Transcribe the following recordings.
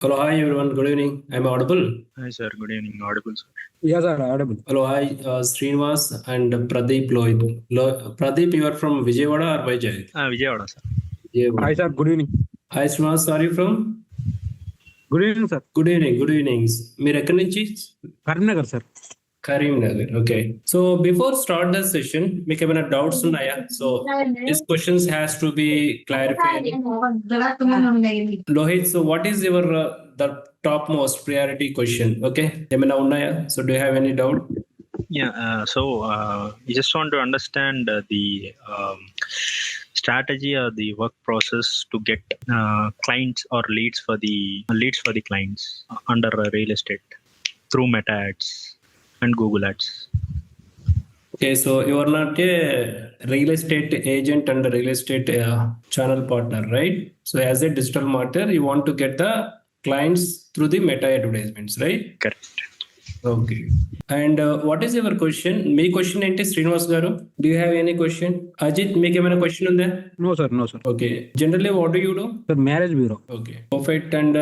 Hello, hi everyone. Good evening. I'm audible. Hi, sir. Good evening. Audible, sir. Yes, sir, audible. Hello, hi, Srinivas and Pradeep Lohitu. Pradeep, you are from Vijayawada or Vijay? Vijayawada, sir. Vijayawada. Hi, sir. Good evening. Hi, Srinivas. Are you from? Good evening, sir. Good evening. Good evenings. మీరు ఎక్కడి నుంచి? Karimnagar, sir. Karimnagar. Okay. So before start the session, మీకు ఏమైనా doubts ఉన్నాయా? So these questions has to be clarified. Lohit, so what is your the topmost priority question? Okay. ఏమైనా ఉన్నాయా? So do you have any doubt? Yeah. You just want to understand the strategy or the work process to get clients or leads for the clients under real estate through Meta ads and Google ads. Okay, so you are not a real estate agent and a real estate channel partner, right? So as a digital marketer, you want to get the clients through the Meta advertisements, right? Correct. Okay. And what is your question? Me question ఏంటి శ్రీనివాస్ గారు? Do you have any question? Ajit, మీకు ఏమైనా question ఉందా? No, sir. No, sir. Okay. Generally, what do you do? Sir, marriage bureau. Okay. Perfect. And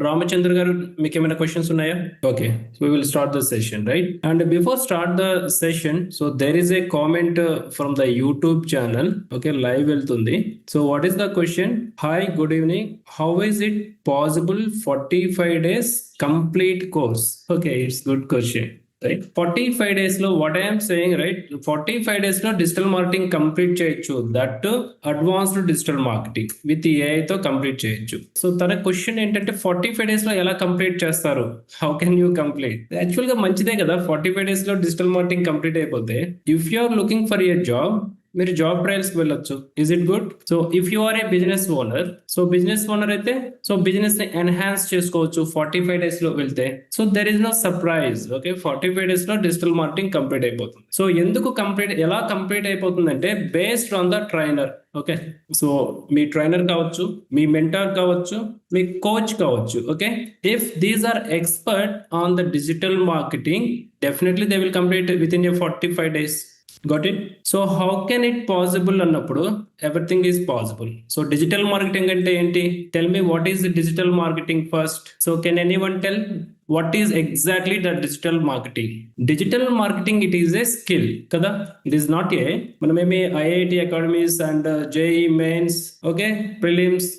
Ramachandra garu, మీకు ఏమైనా questions ఉన్నాయా? Okay. So we will start the session, right? And before start the session, so there is a comment from the YouTube channel. Okay, live వెళ్తుంది. So what is the question? Hi, good evening. How is it possible 45 days complete course? Okay, it's good question. Right, 45 days లో what I am saying, right, 45 days లో digital marketing complete చేయొచ్చు, that advanced digital marketing with AI తో complete చేయొచ్చు. So తన question ఏంటంటే 45 days లో ఎలా complete చేస్తారు, how can you complete? Actual గా మంచిదే కదా, 45 days లో డిజిటల్ మార్కెటింగ్ కంప్లీట్ అయిపోతే. If you are looking for a job, మీరు జాబ్ ట్రయల్స్ కి వెళ్ళొచ్చు. Is it good? So if you are a business owner, so business owner అయితే so business ని ఎన్హాన్స్ చేసుకోవచ్చు 45 days లో వెళ్తే. So there is no surprise. Okay, 45 days లో digital marketing complete అయిపోతుంది. సో ఎందుకు కంప్లీట్, ఎలా కంప్లీట్ అయిపోతుందంటే based on the trainer. Okay, so మీ ట్రైనర్ కావచ్చు, మీ మెంటర్ కావచ్చు, మీ కోచ్ కావచ్చు. Okay, if these are expert on the digital marketing, definitely they will complete within 45 days. Got it? So how can it possible అన్నప్పుడు everything is possible. So digital marketing అంటే ఏంటి? Tell me what is the digital marketing first. So can anyone tell what is exactly the digital marketing? Digital marketing, it is a skill కదా, it is not a మనమేమి IIT academies and JEE mains, okay, prelims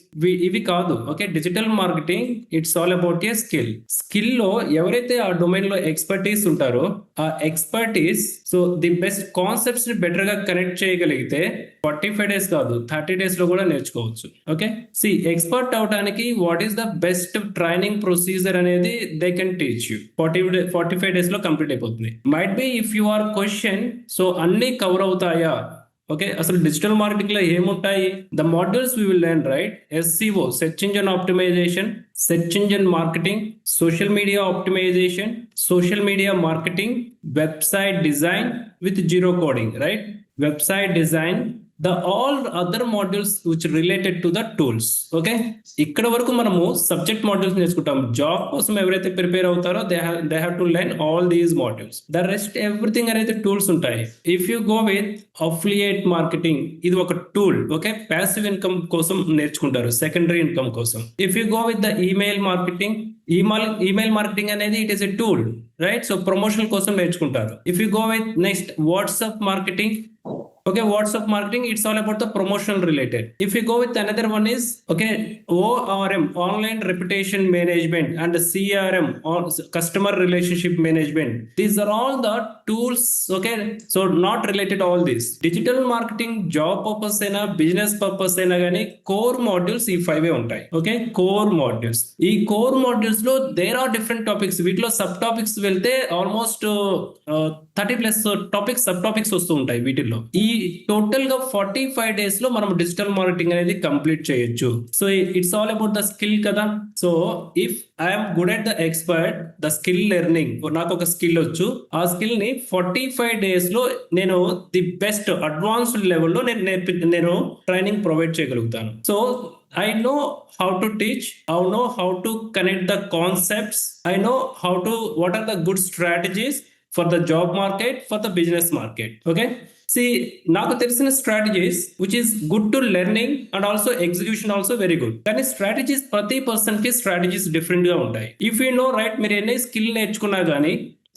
ఇవి కాదు. Okay, digital marketing it's all about a skill. Skill లో ఎవరైతే ఆ domain లో expertise ఉంటారో ఆ expertise, so the best concepts ని బెటర్ గా కనెక్ట్ చేయగలిగితే 45 days కాదు 30 days లో కూడా నేర్చుకోవచ్చు. ఓకే, సి ఎక్స్పర్ట్ అవడానికి what is the best training procedure అనేది they can teach you. 45 days లో కంప్లీట్ అయిపోతుంది. Might B if you are question, so అన్ని కవర్ అవుతాయా? ఓకే, అసలు డిజిటల్ మార్కెటింగ్ లో ఏముంటాయి? The modules we will learn, right? SEO, search engine optimization, search engine marketing, social media optimization, social media marketing, website design with zero coding, right? Website design, the all other modules which related to the tools. Okay, ఇక్కడ వరకు మనము subject modules నేర్చుకుంటాం. Job కోసం ఎవరైతే prepare అవుతారో they have to learn all these modules. The rest everything అనేది tools ఉంటాయి. If you go with affiliate marketing, ఇది ఒక టూల్. ఓకే, ప్యాసివ్ ఇన్కమ్ కోసం నేర్చుకుంటారు, సెకండరీ ఇన్కమ్ కోసం. If you go with the email marketing, email marketing అనేది it is a tool, right? So promotion కోసం నేర్చుకుంటారు. If you go with next WhatsApp marketing, okay, WhatsApp marketing, it's all about the promotional related. If you go with another one is, okay, ORM, online reputation management, and CRM, or customer relationship management. These are all the tools. Okay, so not related to all this. Digital marketing job purpose aina business purpose aina gani core modules ee 5 ఉంటాయి. Okay, core modules. ఈ core modules లో there are different topics. వీటిలో sub topics వెళ్తే almost 30+ topics, sub topics వస్తూ ఉంటాయి వీటిల్లో. ఈ total గా 45 days లో మనం డిజిటల్ మార్కెటింగ్ అనేది కంప్లీట్ చేయొచ్చు. So it's all about the skill కదా. So if I'm good at the expert, the skill learning, నాకు ఒక స్కిల్ వచ్చు, ఆ స్కిల్ ని 45 days లో నేను ది బెస్ట్ అడ్వాన్స్డ్ లెవెల్లో నేను ట్రైనింగ్ ప్రొవైడ్ చేయగలుగుతాను. So I know how to teach, I know how to connect the concepts, I know what are the good strategies for the job market, for the business market. Okay, see నాకు తెలిసిన strategies which is good to learning and also execution also very good. కానీ strategies ప్రతి person కి strategies different గా ఉంటాయి. If you know right, మీరు ఎన్ని skill నేర్చుకున్నా కానీ,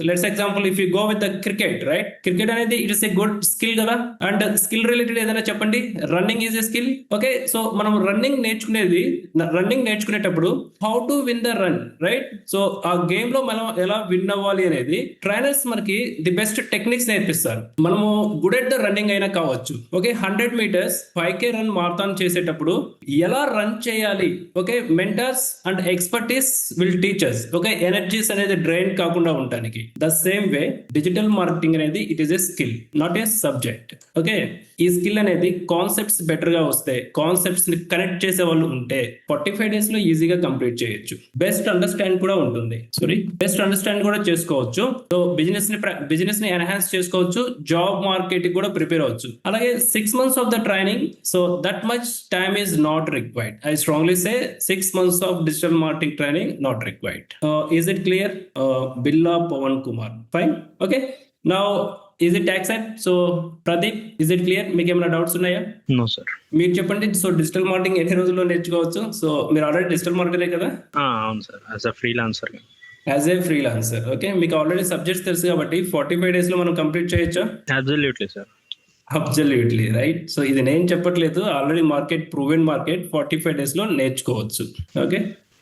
let's example if you go with the cricket, right, cricket అనేది it is a good skill కదా. అండ్ స్కిల్ రిలేటెడ్ ఏదైనా చెప్పండి. Running is a skill. Okay, so మనం రన్నింగ్ నేర్చుకునేటప్పుడు how to win the run, right. So ఆ game లో మనం ఎలా విన్ అవ్వాలి అనేది ట్రైనర్స్ మనకి ది బెస్ట్ టెక్నిక్స్ నేర్పిస్తారు. మనము గుడ్ ఎట్ ద రన్నింగ్ అయినా కావచ్చు. Okay, 100 meters 5K run marathon చేసేటప్పుడు ఎలా రన్ చేయాలి, okay, mentors and expertise will teachers. Okay, energies అనేది డ్రైన్ కాకుండా ఉండడానికి. The same way digital marketing అనేది it is a skill, not a subject. Okay, ఈ స్కిల్ అనేది కాన్సెప్ట్స్ బెటర్ గా వస్తే, కాన్సెప్ట్స్ ని కనెక్ట్ చేసే వాళ్ళు ఉంటే 45 days లో ఈజీగా కంప్లీట్ చేయొచ్చు. బెస్ట్ అండర్స్టాండ్ కూడా ఉంటుంది. బెస్ట్ అండర్స్టాండ్ కూడా చేసుకోవచ్చు. సో బిజినెస్ ని ఎన్హాన్స్ చేసుకోవచ్చు. జాబ్ మార్కెట్ కూడా ప్రిపేర్ అవ్వచ్చు. అలాగే 6 months of the training, so that much time is not required. I strongly say 6 months of digital marketing training not required. Is it clear? Billa Pawan Kumar. Fine. Okay. Now, is it accept? So, Pradeep, is it clear? మీకు ఏమైనా doubts ఉన్నాయా? No sir. మీరు చెప్పండి. So digital marketing ఎన్ని రోజుల్లో నేర్చుకోవచ్చు? So మీరు already digital మార్కెటరే కదా? అవును sir, as a freelancer. Okay, మీకు ఆల్రెడీ సబ్జెక్ట్స్ తెలుసు కాబట్టి 45 days లో మనం కంప్లీట్ చేయొచ్చా? Absolutely sir. Absolutely right. So ఇది నేను చెప్పట్లేదు, already market proven market 45 days లో నేర్చుకోవచ్చు. Okay,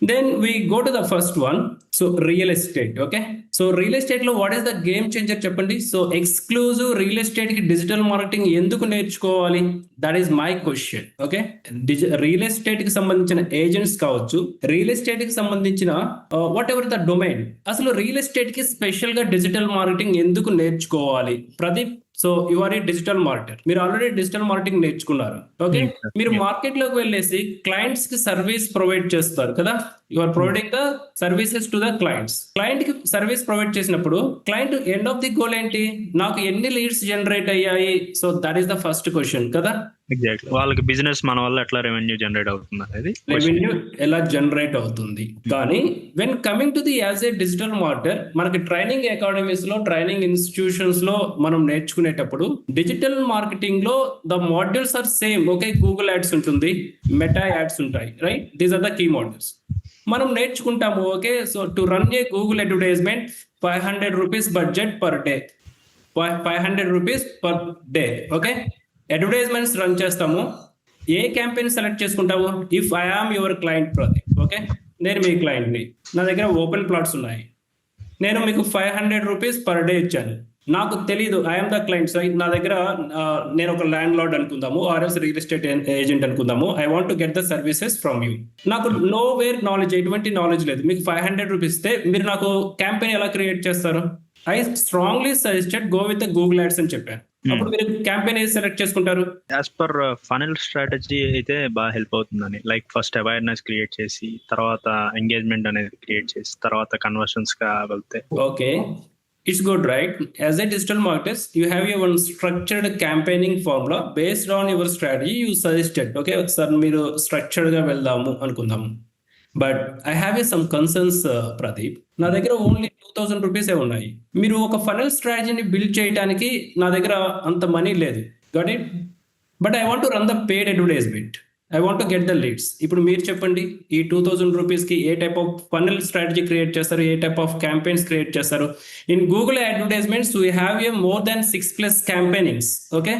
then we go to the first one. So real estate. Okay, so real estate లో what is the game changer చెప్పండి. So exclusive real estate కి digital marketing ఎందుకు నేర్చుకోవాలి? That is my question. Okay, real estate కి సంబంధించిన agents కావచ్చు, real estate కి సంబంధించిన వాట్ ఎవర్ ద డొమైన్, అసలు రియల్ ఎస్టేట్ కి స్పెషల్ గా డిజిటల్ మార్కెటింగ్ ఎందుకు నేర్చుకోవాలి? Pradeep, so you are a digital marketer, మీరు ఆల్రెడీ డిజిటల్ మార్కెటింగ్ నేర్చుకున్నారు. ఓకే, మీరు మార్కెట్ లోకి వెళ్ళేసి క్లయింట్స్ కి సర్వీస్ ప్రొవైడ్ చేస్తారు కదా. You are providing the services to the clients. Client కి సర్వీస్ ప్రొవైడ్ చేసినప్పుడు client end of the goal ఏంటి? నాకు ఎన్ని లీడ్స్ జనరేట్ అయ్యాయి? So that is the first question కదా. ఎగ్జాక్ట్లీ, వాళ్ళకి బిజినెస్ మన వల్ల ఎట్లా రెవెన్యూ జనరేట్ అవుతుంది అనేది. రెవెన్యూ ఎలా జనరేట్ అవుతుంది. కానీ when coming to the as a digital marketer, మనకి ట్రైనింగ్ అకాడమీస్ లో, ట్రైనింగ్ ఇన్స్టిట్యూషన్స్ లో మనం నేర్చుకునేటప్పుడు డిజిటల్ మార్కెటింగ్ లో the modules are same. Okay, Google ads ఉంటుంది, మెటా యాడ్స్ ఉంటాయి, right. These are the key modules మనం నేర్చుకుంటాము. Okay, so to run a Google advertisement 500 rupees budget per day, 500 rupees per day. Okay, advertisements run చేస్తాము. ఏ campaign select చేసుకుంటాము? If I am your client Pradeep, okay, నేను మీ క్లయింట్ని, నా దగ్గర open plots ఉన్నాయి, నేను మీకు 500 rupees పర్ డే ఇచ్చాను. నాకు తెలీదు, ఐఎమ్ ద క్లయింట్. సో నా దగ్గర నేను ఒక ల్యాండ్ లార్డ్ అనుకుందాము, ఆర్ఎల్స్ రియల్ ఎస్టేట్ ఏజెంట్ అనుకుందాము. I want to get the services from you. నాకు నో వేర్ నాలెడ్జ్, ఎటువంటి నాలెడ్జ్ లేదు. మీకు 500 rupees ఇస్తే మీరు నాకు క్యాంపెయిన్ ఎలా క్రియేట్ చేస్తారు? I strongly suggested go with the Google ads అని చెప్పాను. అప్పుడు మీరు క్యాంపెయిన్ ఏది సెలెక్ట్ చేసుకుంటారు? యాజ్ పర్ ఫనల్ స్ట్రాటజీ అయితే బాగా హెల్ప్ అవుతుందని. లైక్ ఫస్ట్ అవేర్నెస్ క్రియేట్ చేసి, తర్వాత ఎంగేజ్మెంట్ అనేది క్రియేట్ చేసి, తర్వాత కన్వర్షన్స్ గా వెళ్తే. Okay, it's good, right? As a digital marketer, you have your one structured campaigning formula based on your strategy you suggested. Okay, sir, మీరు structured గా వెళ్దాము అనుకుందాము. But I have some concerns Pradeep. నా దగ్గర ఓన్లీ 2000 rupees ఉన్నాయి. మీరు ఒక funnel స్ట్రాటజీని build చేయడానికి నా దగ్గర అంత మనీ లేదు. Got it? But I want to run the paid advertisement. I want to get the leads. ఇప్పుడు మీరు చెప్పండి, ఈ 2000 rupees కి ఏ type of funnel strategy create చేస్తారు? ఏ టైప్ ఆఫ్ క్యాంపెయిన్స్ క్రియేట్ చేస్తారు? In Google advertisements we have a more than 6+ campaignings. Okay,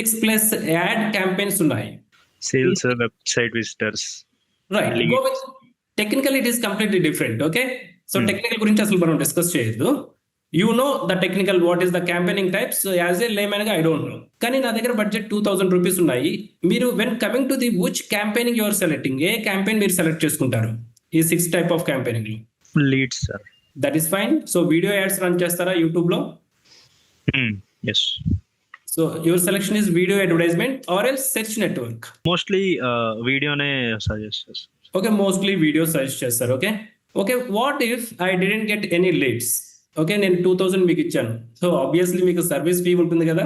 6+ ad campaigns ఉన్నాయి. Sales, website visitors, right. Technical it is completely different. Okay, so technical గురించి అసలు మనం discuss చేయొద్దు. You know the technical what is the campaigning types. As a layman గా I don't know. కానీ నా దగ్గర budget 2000 rupees ఉన్నాయి. మీరు when coming to the which campaigning your selecting, ఏ క్యాంపెయిన్ మీరు సెలెక్ట్ చేసుకుంటారు ఈ 6 type ఆఫ్ క్యాంపెయినింగ్ లో? Leads sir. That is fine. So video ads run చేస్తారా యూట్యూబ్ లో? Yes. So your selection is video advertisement or else search network? Mostly వీడియోనే suggest చేస్తాను. Okay, mostly video suggest చేస్తారు. Okay, okay, what if I didn't get any leads? Okay, నేను 2000 మీకు ఇచ్చాను. So obviously మీకు service fee ఉంటుంది కదా.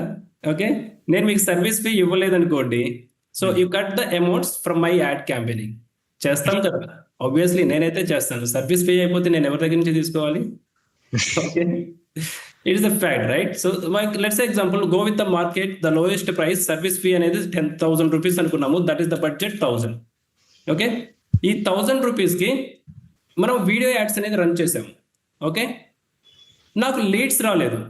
Okay, నేను మీకు సర్వీస్ ఫీ ఇవ్వలేదు అనుకోండి. So you cut the amounts from my add campaigning. చేస్తాను కదా, ఆబ్వియస్లీ నేనైతే చేస్తాను. సర్వీస్ ఫీ అయిపోతే నేను ఎవరి దగ్గర నుంచి తీసుకోవాలి? Okay, It is a fact, right? So like, let's say example, go with the market, the lowest price service fee అనేది 10,000 రూపీస్ అనుకున్నాము, that is the budget 1000. Okay, ఈ 1000 రూపీస్కి మనం వీడియో యాడ్స్ అనేది రన్ చేసాము. ఓకే, నాకు లీడ్స్ రాలేదు.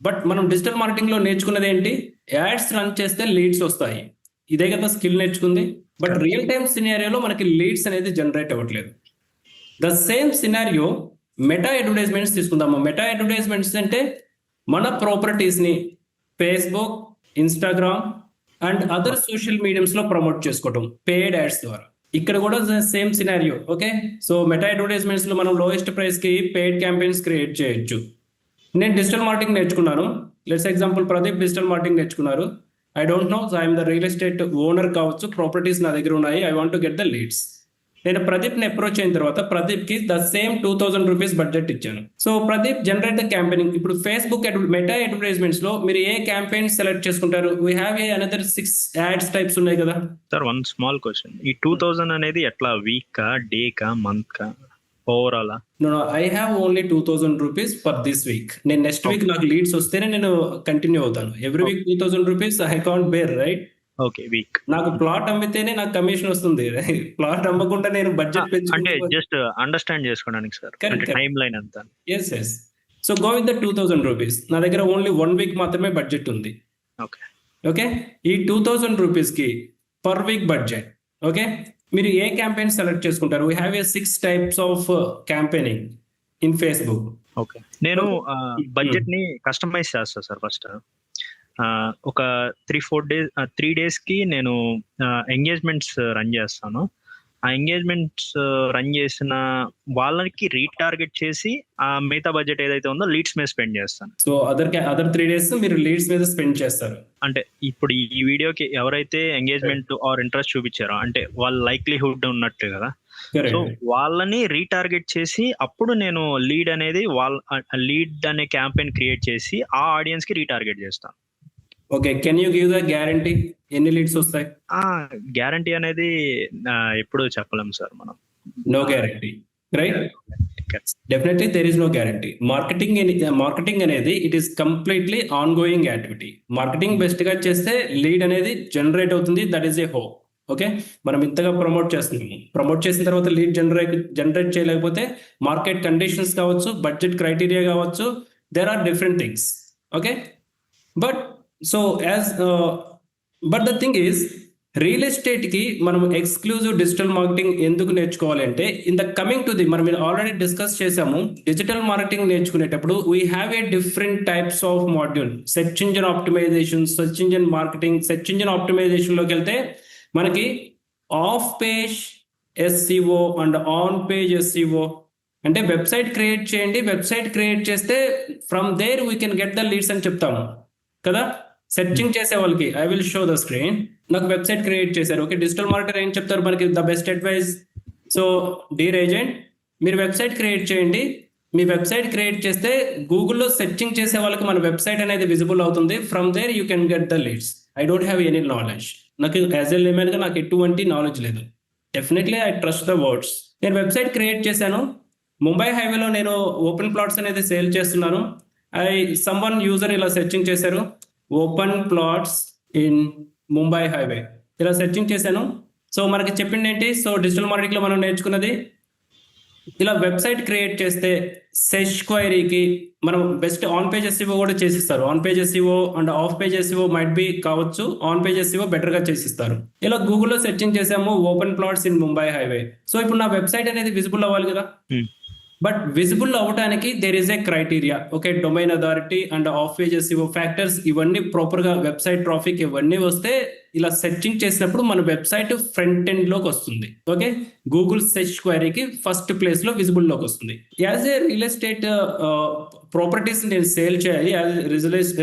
But మనం డిజిటల్ మార్కెటింగ్లో నేర్చుకున్నది ఏంటి? యాడ్స్ రన్ చేస్తే లీడ్స్ వస్తాయి. ఇదే కదా స్కిల్ నేర్చుకుంది. బట్ రియల్ టైమ్ సినారియోలో మనకి లీడ్స్ అనేది జనరేట్ అవ్వట్లేదు. The same scenario Meta advertisements తీసుకుందాము. మెటా అడ్వర్టైజ్మెంట్స్ అంటే మన ప్రాపర్టీస్ని Facebook, Instagram and other social మీడియంస్లో ప్రమోట్ చేసుకోవటం పెయిడ్ యాడ్స్ ద్వారా. ఇక్కడ కూడా same scenario. Okay, so Meta అడ్వర్టైజ్మెంట్స్లో మనం లోయెస్ట్ ప్రైస్కి పెయిడ్ క్యాంపెయిన్స్ క్రియేట్ చేయొచ్చు. నేను డిజిటల్ మార్కెటింగ్ నేర్చుకున్నాను. Let's example Pradeep digital marketing నేర్చుకున్నారు. I don't know, so I'm the real estate owner కావచ్చు, ప్రాపర్టీస్ నా దగ్గర ఉన్నాయి, I want to get the leads. నేను ప్రదీప్ని అప్రోచ్ అయిన తర్వాత ప్రదీప్కి ద సేమ్ 2000 రూపీస్ బడ్జెట్ ఇచ్చాను. So Pradeep generate the campaigning. ఇప్పుడు ఫేస్బుక్ మెటా అడ్వర్టైజ్మెంట్స్లో మీరు ఏ క్యాంపెయిన్ సెలెక్ట్ చేసుకుంటారు? We have A another 6 ads types ఉన్నాయి కదా సార్. వన్ స్మాల్ క్వశ్చన్, ఈ 2000 అనేది ఎట్లా వీక్ కా, డే కా, మంత్ కా, overall? No, I have only 2000 rupees for this week. నేను నెక్స్ట్ వీక్ నాకు లీడ్స్ వస్తేనే నేను కంటిన్యూ అవుతాను. Every week 2000 rupees I can't bear, right? Okay, week. నాకు ప్లాట్ అమ్మితేనే నాకు కమిషన్ వస్తుంది. ప్లాట్ అమ్మకుండా నేను బడ్జెట్ అంటే జస్ట్ అండర్స్టాండ్ చేసుకోవడానికి సార్, టైం లైన్ అంతా. Yes yes. So go with the 2000 rupees. నా దగ్గర ఓన్లీ 1 వీక్ మాత్రమే బడ్జెట్ ఉంది. ఓకే ఓకే, ఈ 2000 రూపీస్కి పర్ వీక్ బడ్జెట్. ఓకే, మీరు ఏ క్యాంపెయిన్ సెలెక్ట్ చేసుకుంటారు? We have A 6 types of campaigning in Facebook. Okay, నేను బడ్జెట్ ని కస్టమైజ్ చేస్తాను సార్. ఫస్ట్ ఒక 3 డేస్కి నేను ఎంగేజ్మెంట్స్ రన్ చేస్తాను. ఆ ఎంగేజ్మెంట్స్ రన్ చేసిన వాళ్ళకి రీటార్గెట్ చేసి ఆ మిగతా బడ్జెట్ ఏదైతే ఉందో లీడ్స్ మీద స్పెండ్ చేస్తాను. సో అదర్ 3 డేస్ మీరు లీడ్స్ మీద స్పెండ్ చేస్తారు. అంటే ఇప్పుడు ఈ వీడియోకి ఎవరైతే ఎంగేజ్మెంట్ ఆర్ ఇంట్రెస్ట్ చూపించారో అంటే వాళ్ళ లైక్లీహుడ్ ఉన్నట్టు కదా. సో వాళ్ళని రీటార్గెట్ చేసి అప్పుడు నేను లీడ్ అనే క్యాంపెయిన్ క్రియేట్ చేసి ఆ ఆడియన్స్ కి రీటార్గెట్ చేస్తాను. Okay, can you give the guarantee ఎన్ని లీడ్స్ వస్తాయి? గ్యారంటీ అనేది ఎప్పుడు చెప్పలేం సార్ మనం. No guarantee, right? Definitely there is no guarantee. Marketing అనేది it is completely ongoing activity. Marketing best గా చేస్తే లీడ్ అనేది జనరేట్ అవుతుంది, that is a hope. Okay, మనం ఇంతగా ప్రమోట్ చేస్తున్నాము. ప్రమోట్ చేసిన తర్వాత లీడ్ జనరేట్ చేయలేకపోతే మార్కెట్ కండిషన్స్ కావచ్చు, బడ్జెట్ క్రైటీరియా కావచ్చు, there are different things. Okay, but the thing is real estate కి మనం ఎక్స్క్లూజివ్ డిజిటల్ మార్కెటింగ్ ఎందుకు నేర్చుకోవాలి అంటే, in the coming to the మనం ఆల్రెడీ డిస్కస్ చేసాము. డిజిటల్ మార్కెటింగ్ నేర్చుకునేటప్పుడు we have a different types of module. Search engine optimization, search engine marketing. Search engine optimization లోకి వెళ్తే మనకి off page SEO and on page SEO అంటే website create చేయండి, website create చేస్తే from there we can get the leads అని చెప్తాము కదా. Searching చేసే వాళ్ళకి I will show the screen. నాకు వెబ్సైట్ క్రియేట్ చేశారు. ఓకే, డిజిటల్ మార్కెటర్ ఏం చెప్తారు మనకి? The best advice. So dear agent, మీరు వెబ్సైట్ క్రియేట్ చేయండి. మీ వెబ్సైట్ క్రియేట్ చేస్తే గూగుల్లో సెర్చింగ్ చేసే వాళ్ళకి మన వెబ్సైట్ అనేది విజిబుల్ అవుతుంది. From there you can get the leads. I don't have any knowledge. నాకు యాజ్ ఎ లేమన్గా నాకు ఎటువంటి నాలెడ్జ్ లేదు. Definitely I trust the words. నేను వెబ్సైట్ క్రియేట్ చేశాను. ముంబై హైవేలో నేను ఓపెన్ ప్లాట్స్ అనేది సేల్ చేస్తున్నాను. సమ్వన్ యూజర్ ఇలా సెర్చింగ్ చేశారు, open plots in Mumbai highway. ఇలా సెర్చింగ్ చేశాను. సో మనకి చెప్పింది ఏంటి? సో డిజిటల్ మార్కెటింగ్లో మనం నేర్చుకున్నది ఇలా వెబ్సైట్ క్రియేట్ చేస్తే సెర్చ్ క్వైరీకి మనం బెస్ట్ ఆన్ పేజ్ ఎస్ఈఓ కూడా చేసిస్తారు. On page SEO and off page SEO might be కావచ్చు, ఆన్ పేజ్ ఎస్ఈఓ బెటర్గా చేసిస్తారు. ఇలా గూగుల్లో సెర్చింగ్ చేసాము open plots in Mumbai highway. So ఇప్పుడు నా వెబ్సైట్ అనేది విజిబుల్ అవ్వాలి కదా. బట్ విజిబుల్ అవ్వడానికి there is a criteria. Okay, domain authority and off page SEO factors ఇవన్నీ ప్రాపర్గా వెబ్సైట్ ట్రాఫిక్ ఇవన్నీ వస్తే ఇలా సెర్చింగ్ చేసినప్పుడు మన వెబ్సైట్ ఫ్రంట్ ఎండ్ లోకి వస్తుంది. ఓకే, గూగుల్ సెర్చ్ క్వైరీకి ఫస్ట్ ప్లేస్ లో విజిబుల్ లోకి వస్తుంది. As a real estate properties నేను సేల్ చేయాలి,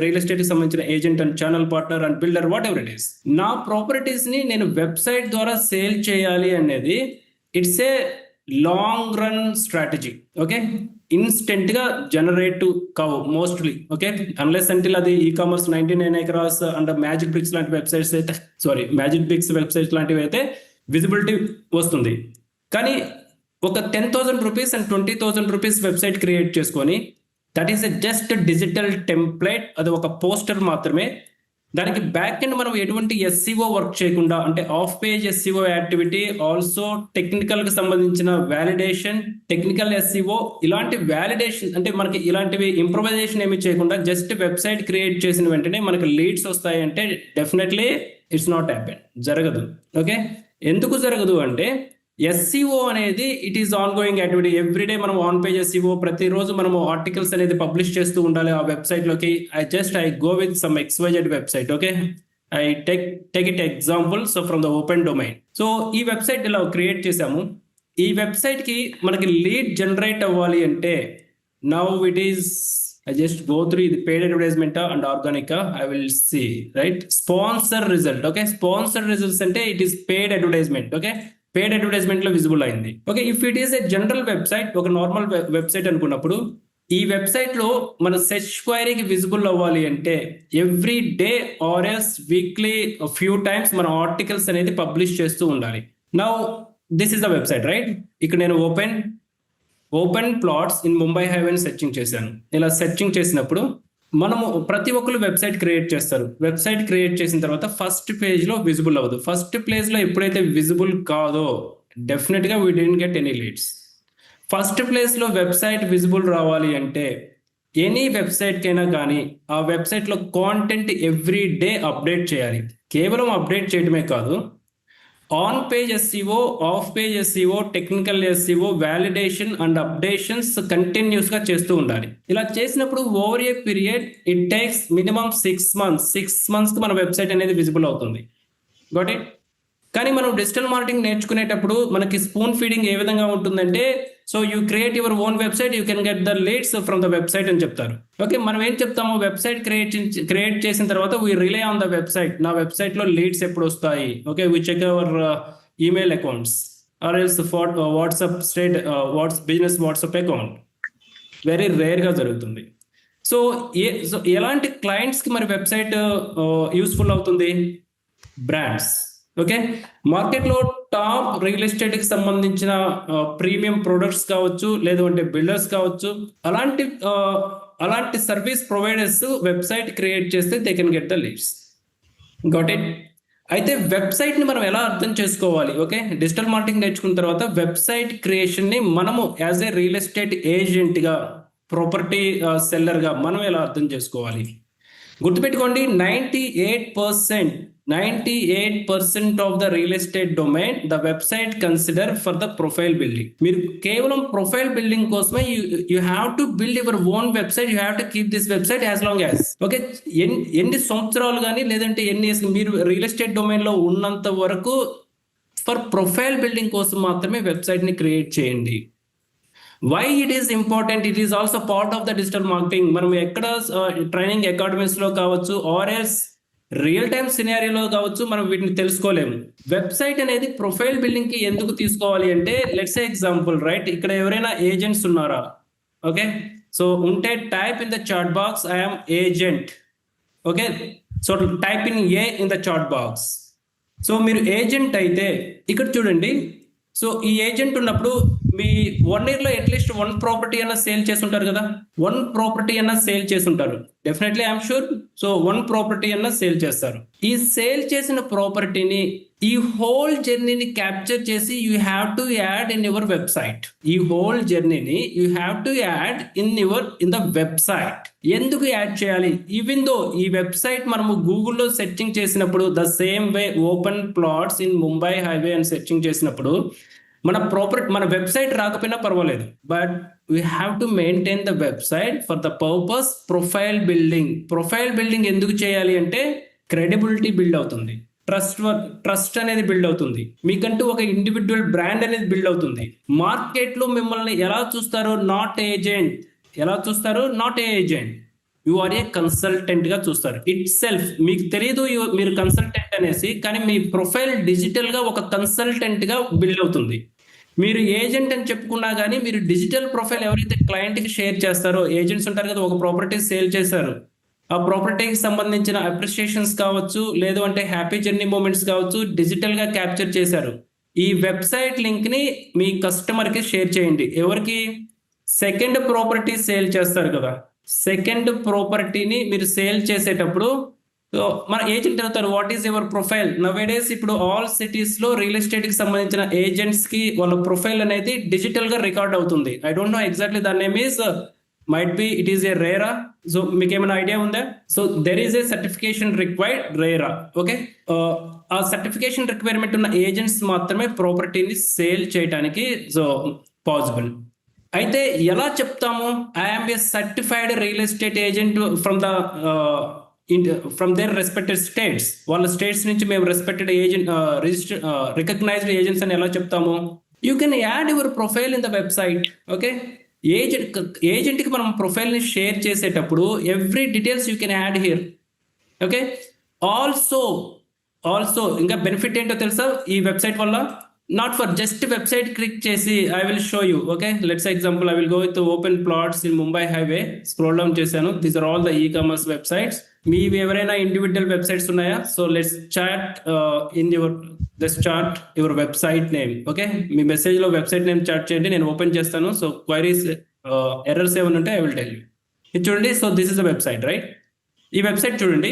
రియల్ ఎస్టేట్ కి సంబంధించిన agent and channel partner and builder whatever it is, నా ప్రాపర్టీస్ ని నేను వెబ్సైట్ ద్వారా సేల్ చేయాలి అనేది it's a long run strategy. Okay, instant గా జనరేట్ కావు మోస్ట్లీ. ఓకే, అన్లెస్ అంటిల్ అది e-commerce 99 acres and Magic Bricks లాంటి వెబ్సైట్స్ అయితే మ్యాజిక్ బ్రిక్స్ వెబ్సైట్స్ లాంటివి అయితే విజిబిలిటీ వస్తుంది. కానీ ఒక 10,000 rupees and 20,000 rupees website create చేసుకొని that is just digital template, అది ఒక పోస్టర్ మాత్రమే. దానికి బ్యాక్ ఎండ్ మనం ఎటువంటి ఎస్సీఓ వర్క్ చేయకుండా, అంటే of page SCO activity, also technical కి సంబంధించిన వ్యాలిడేషన్, టెక్నికల్ ఎస్సీఓ, ఇలాంటి వ్యాలిడేషన్ అంటే మనకి ఇలాంటివి ఇంప్రూవైజేషన్ ఏమి చేయకుండా జస్ట్ వెబ్సైట్ క్రియేట్ చేసిన వెంటనే మనకి లీడ్స్ వస్తాయి అంటే డెఫినెట్లీ ఇట్స్ నాట్ హ్యాపెన్, జరగదు. ఓకే, ఎందుకు జరగదు అంటే ఎస్సీఓ అనేది it is on going activity. Everyday మనం ఆన్ పేజ్ ఎస్సీఓ, ప్రతిరోజు మనము ఆర్టికల్స్ అనేది పబ్లిష్ చేస్తూ ఉండాలి ఆ వెబ్సైట్ లోకి. I go with some XYZ website. Okay, I take it example. So from the open domain, so ఈ వెబ్సైట్ ఇలా క్రియేట్ చేసాము. ఈ వెబ్సైట్ కి మనకి లీడ్ జనరేట్ అవ్వాలి అంటే now it is I just go through the paid advertisement and organic. I will see, right? Sponsor result. Okay, sponsor results ante it is paid advertisement. Okay, paid advertisement lo visible ayindi. Okay, if it is a general website, oka normal website anukunnappudu ఈ website లో మన search క్వైరీకి visible అవ్వాలి అంటే every day or as weekly few times మన articles అనేది publish చేస్తూ ఉండాలి. Now this is the website, right? ఇక్కడ నేను open plots in Mumbai highway searching చేశాను. ఇలా సెర్చింగ్ చేసినప్పుడు మనము ప్రతి ఒక్కరు వెబ్సైట్ క్రియేట్ చేస్తారు. వెబ్సైట్ క్రియేట్ చేసిన తర్వాత ఫస్ట్ పేజ్ లో విజిబుల్ అవ్వదు. ఫస్ట్ పేజ్ లో ఎప్పుడైతే విజిబుల్ కాదో డెఫినెట్ గా we didn't get any leads. First place లో వెబ్సైట్ విజిబుల్ రావాలి అంటే ఎనీ వెబ్సైట్ కైనా కానీ ఆ వెబ్సైట్ లో కాంటెంట్ ఎవ్రీ డే అప్డేట్ చేయాలి. కేవలం అప్డేట్ చేయడమే కాదు, on page SCO, of page SCO, technical SCO, validation and updations continuous గా చేస్తూ ఉండాలి. ఇలా చేసినప్పుడు over a period it takes minimum 6 months. 6 months కి మన వెబ్సైట్ అనేది విజిబుల్ అవుతుంది. Got it? కానీ మనం డిజిటల్ మార్కెటింగ్ నేర్చుకునేటప్పుడు మనకి స్పూన్ ఫీడింగ్ ఏ విధంగా ఉంటుందంటే, so you create your own website, you can get the leads from the website అని చెప్తారు. ఓకే, మనం ఏం చెప్తాము, వెబ్సైట్ క్రియేట్ చేసిన తర్వాత we rely on the website. నా వెబ్సైట్ లో లీడ్స్ ఎప్పుడు వస్తాయి? Okay, we check our email accounts or else WhatsApp business WhatsApp account. Very rare గా జరుగుతుంది. సో ఎలాంటి క్లయింట్స్ కి మరి వెబ్సైట్ యూస్ఫుల్ అవుతుంది? బ్రాండ్స్. ఓకే, మార్కెట్లో టాప్ రియల్ ఎస్టేట్ కి సంబంధించిన ప్రీమియం ప్రొడక్ట్స్ కావచ్చు, లేదు అంటే బిల్డర్స్ కావచ్చు, అలాంటి సర్వీస్ ప్రొవైడర్స్ వెబ్సైట్ క్రియేట్ చేస్తే they can get the leads. Got it? అయితే వెబ్సైట్ ని మనం ఎలా అర్థం చేసుకోవాలి? ఓకే, డిజిటల్ మార్కెటింగ్ నేర్చుకున్న తర్వాత వెబ్సైట్ క్రియేషన్ ని మనము as a real estate agent గా, ప్రాపర్టీ సెల్లర్ గా మనం ఎలా అర్థం చేసుకోవాలి? గుర్తుపెట్టుకోండి, 98% of the real estate domain the website consider for the profile building. మీరు కేవలం ప్రొఫైల్ బిల్డింగ్ కోసమే you have to build your own website. You have to keep this website as long as. Okay, ఎన్ని సంవత్సరాలు కానీ లేదంటే మీరు real estate domain లో ఉన్నంత వరకు ఫర్ ప్రొఫైల్ బిల్డింగ్ కోసం మాత్రమే వెబ్సైట్ ని క్రియేట్ చేయండి. Why it is important? It is also part of the digital marketing. మనం ఎక్కడ ట్రైనింగ్ అకాడమీస్ లో కావచ్చు, ఆర్ఎస్ రియల్ టైమ్ సినారియోలో కావచ్చు, మనం వీటిని తెలుసుకోలేము. వెబ్సైట్ అనేది ప్రొఫైల్ బిల్డింగ్ కి ఎందుకు తీసుకోవాలి అంటే, లెట్స్ సే ఎగ్జాంపుల్, రైట్? ఇక్కడ ఎవరైనా ఏజెంట్స్ ఉన్నారా? ఓకే, సో ఉంటే type in the chat box I'm agent. Okay, so type in a in the chat box. So మీరు ఏజెంట్ అయితే ఇక్కడ చూడండి, సో ఈ ఏజెంట్ ఉన్నప్పుడు మీ 1 year లో అట్లీస్ట్ 1 ప్రాపర్టీ అన్న సేల్ చేసి ఉంటారు కదా. 1 ప్రాపర్టీ అన్న సేల్ చేసి ఉంటారు definitely, I'm sure. So 1 property అన్న సేల్ చేస్తారు. ఈ సేల్ చేసిన ప్రాపర్టీని, ఈ హోల్ జర్నీని క్యాప్చర్ చేసి you have to add in your website. ఈ హోల్ జర్నీని you have to add in the website. ఎందుకు యాడ్ చేయాలి? ఈవెన్ దో ఈ వెబ్సైట్ మనము గూగుల్లో సెర్చింగ్ చేసినప్పుడు, the same way open plots in Mumbai highway అని సెర్చింగ్ చేసినప్పుడు మన వెబ్సైట్ రాకపోయినా పర్వాలేదు, but we have to maintain the website for the purpose profile building. Profile building ఎందుకు చేయాలి అంటే క్రెడిబిలిటీ బిల్డ్ అవుతుంది, ట్రస్ట్ అనేది బిల్డ్ అవుతుంది, మీకంటూ ఒక ఇండివిజువల్ బ్రాండ్ అనేది బిల్డ్ అవుతుంది. మార్కెట్ లో మిమ్మల్ని ఎలా చూస్తారు? Not agent. ఎలా చూస్తారు? Not a agent, you are a consultant గా చూస్తారు. ఇట్ సెల్ఫ్ మీకు తెలియదు మీరు కన్సల్టెంట్ అనేసి, కానీ మీ ప్రొఫైల్ డిజిటల్ గా ఒక కన్సల్టెంట్ గా బిల్డ్ అవుతుంది. మీరు ఏజెంట్ అని చెప్పుకున్నా కానీ మీరు డిజిటల్ ప్రొఫైల్ ఎవరైతే క్లయింట్ కి షేర్ చేస్తారో, ఏజెంట్స్ ఉంటారు కదా, ఒక ప్రాపర్టీ సేల్ చేశారు, ఆ ప్రాపర్టీకి సంబంధించిన అప్రిషియేషన్స్ కావచ్చు, లేదు అంటే హ్యాపీ జర్నీ మూమెంట్స్ కావచ్చు, డిజిటల్ గా క్యాప్చర్ చేశారు. ఈ వెబ్సైట్ లింక్ ని మీ కస్టమర్ కి షేర్ చేయండి. ఎవరికి? సెకండ్ ప్రాపర్టీ సేల్ చేస్తారు కదా, సెకండ్ ప్రాపర్టీని మీరు సేల్ చేసేటప్పుడు మన ఏజెంట్ అవుతారు. What is your profile? Nowadays ఇప్పుడు ఆల్ సిటీస్ లో రియల్ ఎస్టేట్ కి సంబంధించిన ఏజెంట్స్ కి వాళ్ళ ప్రొఫైల్ అనేది డిజిటల్ గా రికార్డ్ అవుతుంది. ఐ డోంట్ నో ఎగ్జాక్ట్లీ దాని name is, might be it is a RERA. So మీకు ఏమైనా ఐడియా ఉందా? So there is a certification required, RERA. Okay, ఆ సర్టిఫికేషన్ రిక్వైర్మెంట్ ఉన్న ఏజెంట్స్ మాత్రమే ప్రాపర్టీని సేల్ చేయడానికి సో పాసిబుల్. అయితే ఎలా చెప్తాము I'm a certified real estate agent from their respected states? వాళ్ళ స్టేట్స్ నుంచి మేము రెస్పెక్టెడ్ ఏజెంట్ రికగ్నైజ్డ్ ఏజెంట్స్ అని ఎలా చెప్తాము? You can add your profile in the website. Okay, ఏజెంట్కి మనం ప్రొఫైల్ని షేర్ చేసేటప్పుడు every details you can add here. Okay, also ఇంకా బెనిఫిట్ ఏంటో తెలుసా ఈ వెబ్సైట్ వల్ల? Not for just website click చేసి I will show you. Okay, let's example I will go with open plots in Mumbai highway. Scroll down చేశాను. These are all the e-commerce websites. మీ ఎవరైనా individual websites ఉన్నాయా? So let's chat in your website name. Okay, me message లో website name chat చేయండి, నేను open చేస్తాను. So queries errors ఏమైనా ఉంటే ఐ విల్ టెల్ యూ. ఇది చూడండి. So this is the website, right? ఈ వెబ్సైట్ చూడండి.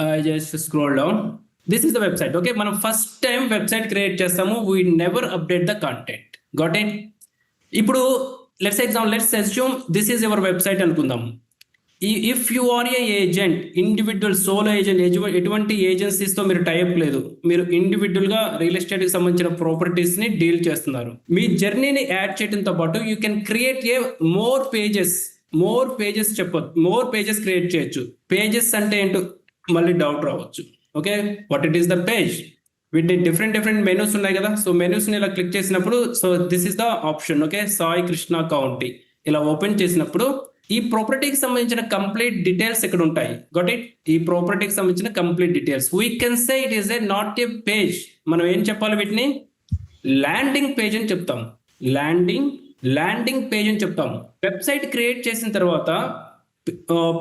I just scroll down. This is the website. Okay, మనం ఫస్ట్ టైం వెబ్సైట్ క్రియేట్ చేస్తాము. We never update the content. Got it? ఇప్పుడు let's assume this is your website అనుకుందాం. If you are a agent, individual solo agent, ఎటువంటి ఏజెన్సీస్తో మీరు type లేదు, మీరు ఇండివిజువల్గా రియల్ ఎస్టేట్కి సంబంధించిన ప్రాపర్టీస్ని డీల్ చేస్తున్నారు. మీ జర్నీని యాడ్ చేయడంతో పాటు you can create a more pages చెప్పొచ్చు, మోర్ పేజెస్ క్రియేట్ చేయొచ్చు. పేజెస్ అంటే ఏంటో మళ్ళీ డౌట్ రావచ్చు. Okay, what it is the page? వీటి డిఫరెంట్ మెనూస్ ఉన్నాయి కదా. సో మెనూస్ని ఇలా క్లిక్ చేసినప్పుడు so this is the option. Okay, Sai Krishna county ఇలా ఓపెన్ చేసినప్పుడు ఈ ప్రాపర్టీకి సంబంధించిన కంప్లీట్ డీటెయిల్స్ ఇక్కడ ఉంటాయి. Got it? ఈ ప్రాపర్టీకి సంబంధించిన complete details. We can say it is A not a page. మనం ఏం చెప్పాలి? వీటిని ల్యాండింగ్ పేజ్ అని చెప్తాం. ల్యాండింగ్ పేజ్ అని చెప్తాం. వెబ్సైట్ క్రియేట్ చేసిన తర్వాత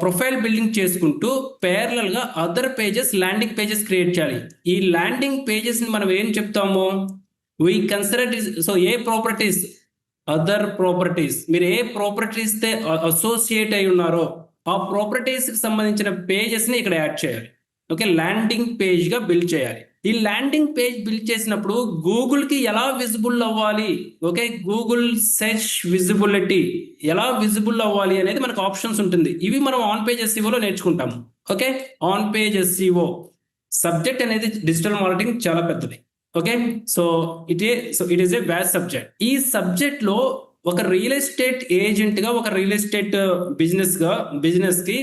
ప్రొఫైల్ బిల్డింగ్ చేసుకుంటూ ప్యారలల్ గా other pages, landing pages create చేయాలి. ఈ ల్యాండింగ్ పేజెస్ ని మనం ఏం చెప్తాము? We consider so A properties, other properties. మీరు ఏ ప్రాపర్టీస్ తో అసోసియేట్ అయి ఉన్నారో ఆ ప్రాపర్టీస్ కి సంబంధించిన పేజెస్ ని ఇక్కడ యాడ్ చేయాలి. ఓకే, ల్యాండింగ్ పేజ్ గా బిల్డ్ చేయాలి. ఈ ల్యాండింగ్ పేజ్ బిల్డ్ చేసినప్పుడు గూగుల్ కి ఎలా విజిబుల్ అవ్వాలి? ఓకే, గూగుల్ సెర్చ్ విజిబిలిటీ ఎలా విజిబుల్ అవ్వాలి అనేది మనకు ఆప్షన్స్ ఉంటుంది. ఇవి మనం ఆన్ పేజ్ ఎస్ఈఓలో నేర్చుకుంటాము. Okay, on page SEO subject అనేది డిజిటల్ మార్కెటింగ్ చాలా పెద్దది. Okay, so it is A vast subject. ఈ సబ్జెక్ట్ లో ఒక రియల్ ఎస్టేట్ ఏజెంట్ గా, ఒక రియల్ ఎస్టేట్ బిజినెస్ కి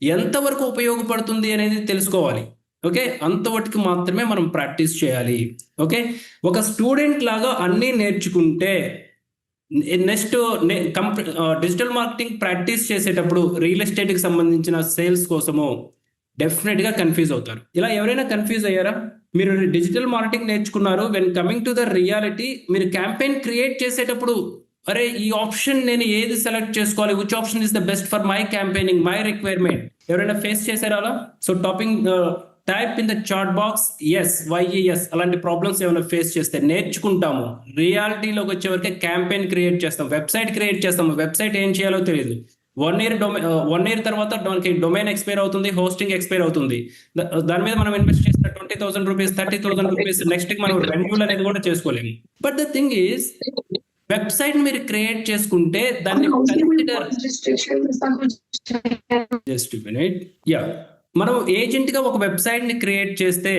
ఎంతవరకు ఉపయోగపడుతుంది అనేది తెలుసుకోవాలి. ఓకే, అంతవరకు మాత్రమే మనం ప్రాక్టీస్ చేయాలి. ఓకే, ఒక స్టూడెంట్ లాగా అన్నీ నేర్చుకుంటే నెక్స్ట్ డిజిటల్ మార్కెటింగ్ ప్రాక్టీస్ చేసేటప్పుడు రియల్ ఎస్టేట్కి సంబంధించిన సేల్స్ కోసము డెఫినెట్గా కన్ఫ్యూజ్ అవుతారు. ఇలా ఎవరైనా కన్ఫ్యూజ్ అయ్యారా? మీరు డిజిటల్ మార్కెటింగ్ నేర్చుకున్నారు, when coming to the reality మీరు క్యాంపెయిన్ క్రియేట్ చేసేటప్పుడు అరే ఈ ఆప్షన్ నేను ఏది సెలెక్ట్ చేసుకోవాలి, which option is the best for my campaigning, my requirement, ఎవరైనా ఫేస్ చేశారా అలా? So type in the chat box YES అలాంటి ప్రాబ్లమ్స్ ఏమైనా ఫేస్ చేస్తే నేర్చుకుంటాము. రియాలిటీలోకి వచ్చేవరకే క్యాంపెయిన్ క్రియేట్ చేస్తాం, వెబ్సైట్ క్రియేట్ చేస్తాము. వెబ్సైట్ ఏం చేయాలో తెలియదు. 1 year తర్వాత మనకి డొమైన్ ఎక్స్పైర్ అవుతుంది, హోస్టింగ్ ఎక్స్పైర్ అవుతుంది. దాని మీద మనం ఇన్వెస్ట్ చేసిన 20,000 రూపీస్, 30,000 రూపీస్ నెక్స్ట్ మనం రెన్యూల్ అనేది కూడా చేసుకోలేము. But the thing is website మీరు క్రియేట్ చేసుకుంటే దాన్ని జస్ట్ మినిట్ మనం ఏజెంట్ గా ఒక వెబ్సైట్ ని క్రియేట్ చేస్తే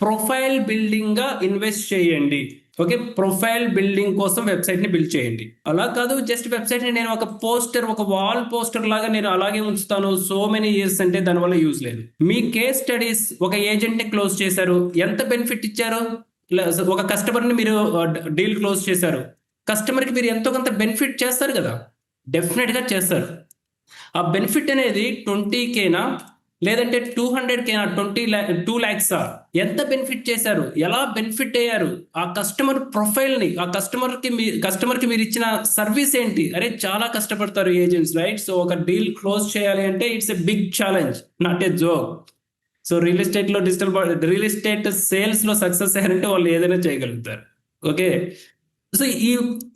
ప్రొఫైల్ బిల్డింగ్ గా ఇన్వెస్ట్ చేయండి. ఓకే, ప్రొఫైల్ బిల్డింగ్ కోసం వెబ్సైట్ ని బిల్డ్ చేయండి. అలా కాదు జస్ట్ వెబ్సైట్ ని నేను ఒక పోస్టర్, ఒక వాల్ పోస్టర్ లాగా నేను అలాగే ఉంచుతాను సో మెనీ ఇయర్స్ అంటే దానివల్ల యూజ్ లేదు. మీ కేస్ స్టడీస్ ఒక ఏజెంట్ ని క్లోజ్ చేశారు, ఎంత బెనిఫిట్ ఇచ్చారు? ఒక కస్టమర్ ని మీరు డీల్ క్లోజ్ చేశారు, కస్టమర్ కి మీరు ఎంతో కొంత బెనిఫిట్ చేస్తారు కదా, డెఫినెట్ గా చేస్తారు. ఆ బెనిఫిట్ అనేది 20K లేదంటే 200K 2 lakhs ఎంత బెనిఫిట్ చేశారు, ఎలా బెనిఫిట్ అయ్యారు, ఆ కస్టమర్ ప్రొఫైల్ ని, ఆ కస్టమర్ కి మీరు ఇచ్చిన సర్వీస్ ఏంటి? అరే చాలా కష్టపడతారు ఏజెంట్స్, రైట్? సో ఒక డీల్ క్లోజ్ చేయాలి అంటే it's a big challenge, not a joke. So real estate sales లో సక్సెస్ అయ్యారంటే వాళ్ళు ఏదైనా చేయగలుగుతారు. ఓకే, సో ఈ